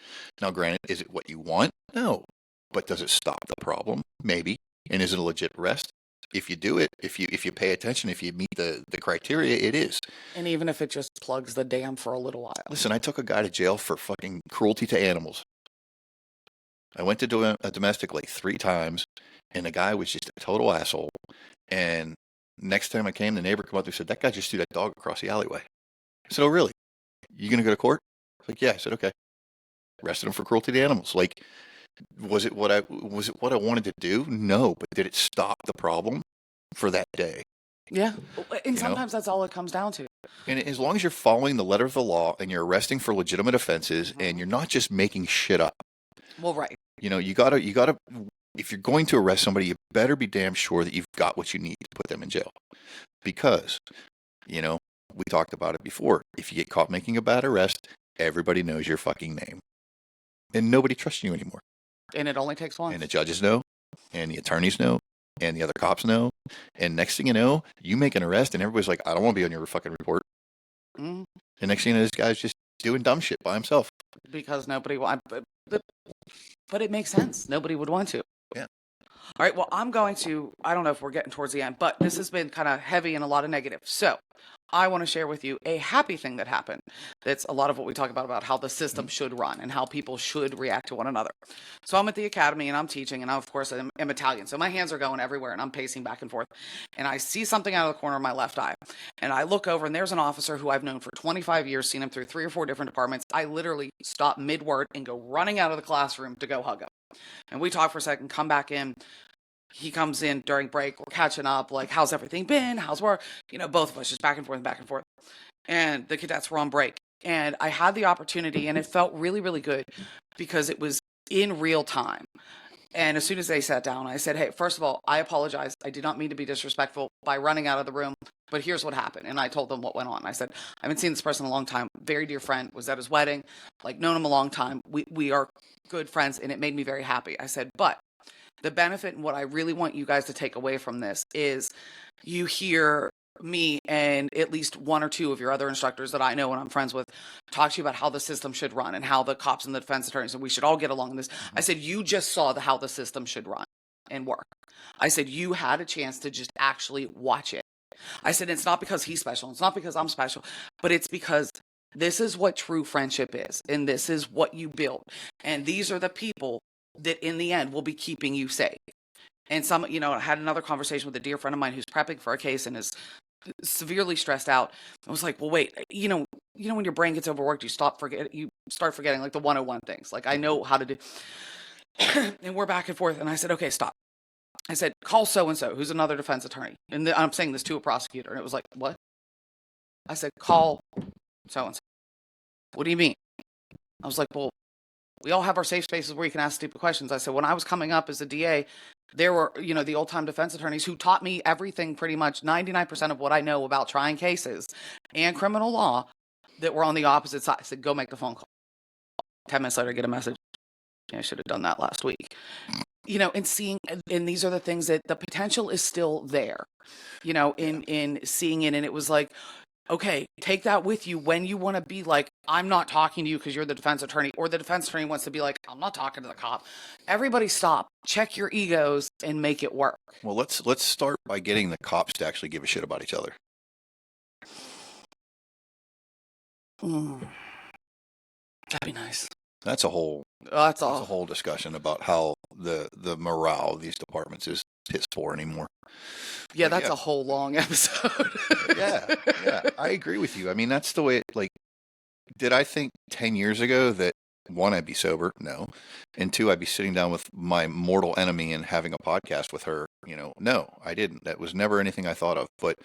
Now, granted, is it what you want? No. But does it stop the problem? Maybe. And is it a legit arrest? If you do it, if you pay attention, if you meet the criteria, it is. And even if it just plugs the dam for a little while. Listen, I took a guy to jail for fucking cruelty to animals. I went to do a domestic like 3 times, and the guy was just a total asshole. And next time I came, the neighbor came up and said, "That guy just threw that dog across the alleyway." I said, "Oh, really? You gonna go to court?" He's like, "Yeah." I said, "Okay." Arrested him for cruelty to animals. Like, was it what I wanted to do? No, but did it stop the problem for that day? Yeah. And You know? sometimes that's all it comes down to. And as long as you're following the letter of the law and you're arresting for legitimate offenses and you're not just making shit up, Well, right. you gotta, if you're going to arrest somebody, you better be damn sure that you've got what you need to put them in jail. Because, we talked about it before. If you get caught making a bad arrest, everybody knows your fucking name. And nobody trusts you anymore. And it only takes once. And the judges know, and the attorneys know, and the other cops know. And next thing you know, you make an arrest, and everybody's like, "I don't want to be on your fucking report." Mhm. And next thing you know, this guy's just doing dumb shit by himself. Because nobody wants, but it makes sense. Nobody would want to. Yeah. All right. Well, I don't know if we're getting towards the end, but this has been kind of heavy and a lot of negative. So I want to share with you a happy thing that happened. That's a lot of what we talk about how the system should run and how people should react to one another. So I'm at the academy and I'm teaching, and I, of course, I'm Italian. So my hands are going everywhere and I'm pacing back and forth. And I see something out of the corner of my left eye. And I look over and there's an officer who I've known for 25 years, seen him through 3 or 4 different departments. I literally stop mid-word and go running out of the classroom to go hug him. And we talk for a second, come back in. He comes in during break. We're catching up. Like, how's everything been? How's work? Both of us just back and forth, back and forth. And the cadets were on break. And I had the opportunity, and it felt really, really good because it was in real time. And as soon as they sat down, I said, "Hey, first of all, I apologize. I did not mean to be disrespectful by running out of the room, but here's what happened." And I told them what went on. I said, "I haven't seen this person in a long time. Very dear friend, was at his wedding, like known him a long time. We are good friends, and it made me very happy." I said, "But the benefit and what I really want you guys to take away from this is you hear me and at least 1 or 2 of your other instructors that I know and I'm friends with talk to you about how the system should run and how the cops and the defense attorneys and we should all get along in this." I said, "You just saw how the system should run and work." I said, "You had a chance to just actually watch it." I said, "It's not because he's special. It's not because I'm special, but it's because this is what true friendship is. And this is what you build. And these are the people that in the end will be keeping you safe." And I had another conversation with a dear friend of mine who's prepping for a case and is severely stressed out. I was like, "Well, wait, when your brain gets overworked, you start forgetting like the 101 things. Like, I know how to do." And we're back and forth. And I said, "Okay, stop." I said, "Call so-and-so, who's another defense attorney." And I'm saying this to a prosecutor. And it was like, "What?" I said, "Call so-and-so." "What do you mean?" I was like, "Well, we all have our safe spaces where you can ask stupid questions." I said, "When I was coming up as a DA, there were, the old time defense attorneys who taught me everything, pretty much 99% of what I know about trying cases and criminal law, that were on the opposite side." I said, "Go make the phone call." 10 minutes later, I get a message. "I should have done that last week." And these are the things that the potential is still there, in seeing it. And it was like, okay, take that with you when you want to be like, "I'm not talking to you because you're the defense attorney," or the defense attorney wants to be like, "I'm not talking to the cop." Everybody stop, check your egos, and make it work. Well, let's start by getting the cops to actually give a shit about each other. That'd be nice. That's a whole That's a all. whole discussion about how the morale of these departments is piss poor anymore. Yeah, But that's a whole long episode. yeah, I agree with you. I mean, that's the way. Did I think 10 years ago that 1, I'd be sober? No, and 2, I'd be sitting down with my mortal enemy and having a podcast with her? No, I didn't. That was never anything I thought of. But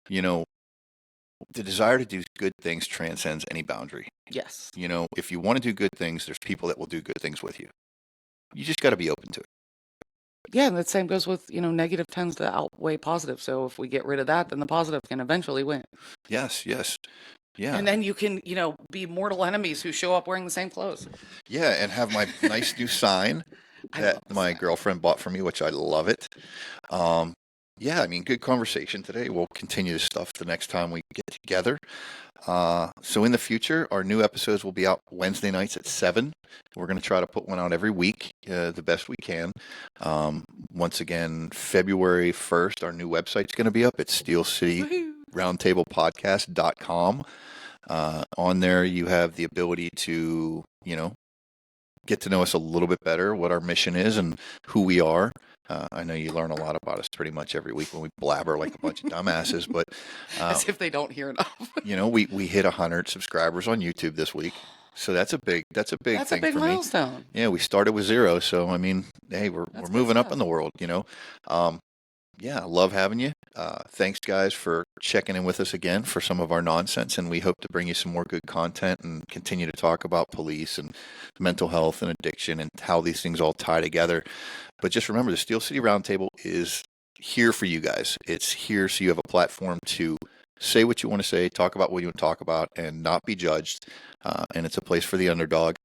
the desire to do good things transcends any boundary. Yes. If you want to do good things, there's people that will do good things with you. You just got to be open to it. Yeah, and the same goes with, negative tends to outweigh positive. So if we get rid of that, then the positive can eventually win. Yes. Yeah. And then you can, be mortal enemies who show up wearing the same clothes. Yeah, and have my nice new sign that my girlfriend bought for me, which I love it. Yeah, I mean, good conversation today. We'll continue this stuff the next time we get together. So in the future, our new episodes will be out Wednesday nights at 7. We're going to try to put one out every week, the best we can. Once again, February 1st, our new website's going to be up. It's steelcityroundtablepodcast.com. On there, you have the ability to, get to know us a little bit better, what our mission is and who we are. I know you learn a lot about us pretty much every week when we blabber like a bunch of dumbasses, but As if they don't hear enough. we hit 100 subscribers on YouTube this week, so that's a big That's a thing big for me. milestone. Yeah, we started with 0, so I mean, hey, we're That's good moving up stuff. in the world. Yeah, I love having you. Thanks, guys, for checking in with us again for some of our nonsense, and we hope to bring you some more good content and continue to talk about police and mental health and addiction and how these things all tie together. But just remember, the Steel City Roundtable is here for you guys. It's here so you have a platform to say what you want to say, talk about what you want to talk about, and not be judged. And it's a place for the underdog,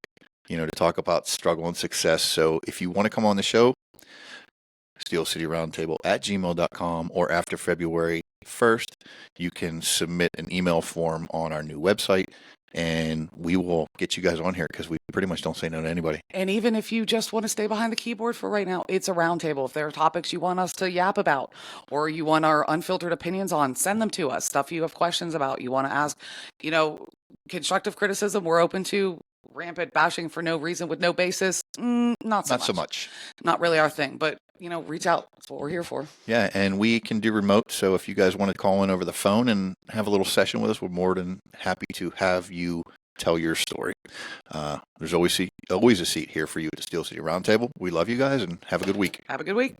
to talk about struggle and success. So if you want to come on the show, steelcityroundtable@gmail.com, or after February 1st, you can submit an email form on our new website, and we will get you guys on here because we pretty much don't say no to anybody. And even if you just want to stay behind the keyboard for right now, it's a roundtable. If there are topics you want us to yap about or you want our unfiltered opinions on, send them to us. Stuff you have questions about, you want to ask, constructive criticism, we're open to. Rampant bashing for no reason with no basis, not so much. Not really our thing, but reach out. That's what we're here for. Yeah, and we can do remote. So if you guys want to call in over the phone and have a little session with us, we're more than happy to have you tell your story. There's always a seat here for you at the Steel City Roundtable. We love you guys, and have a good week. Have a good week.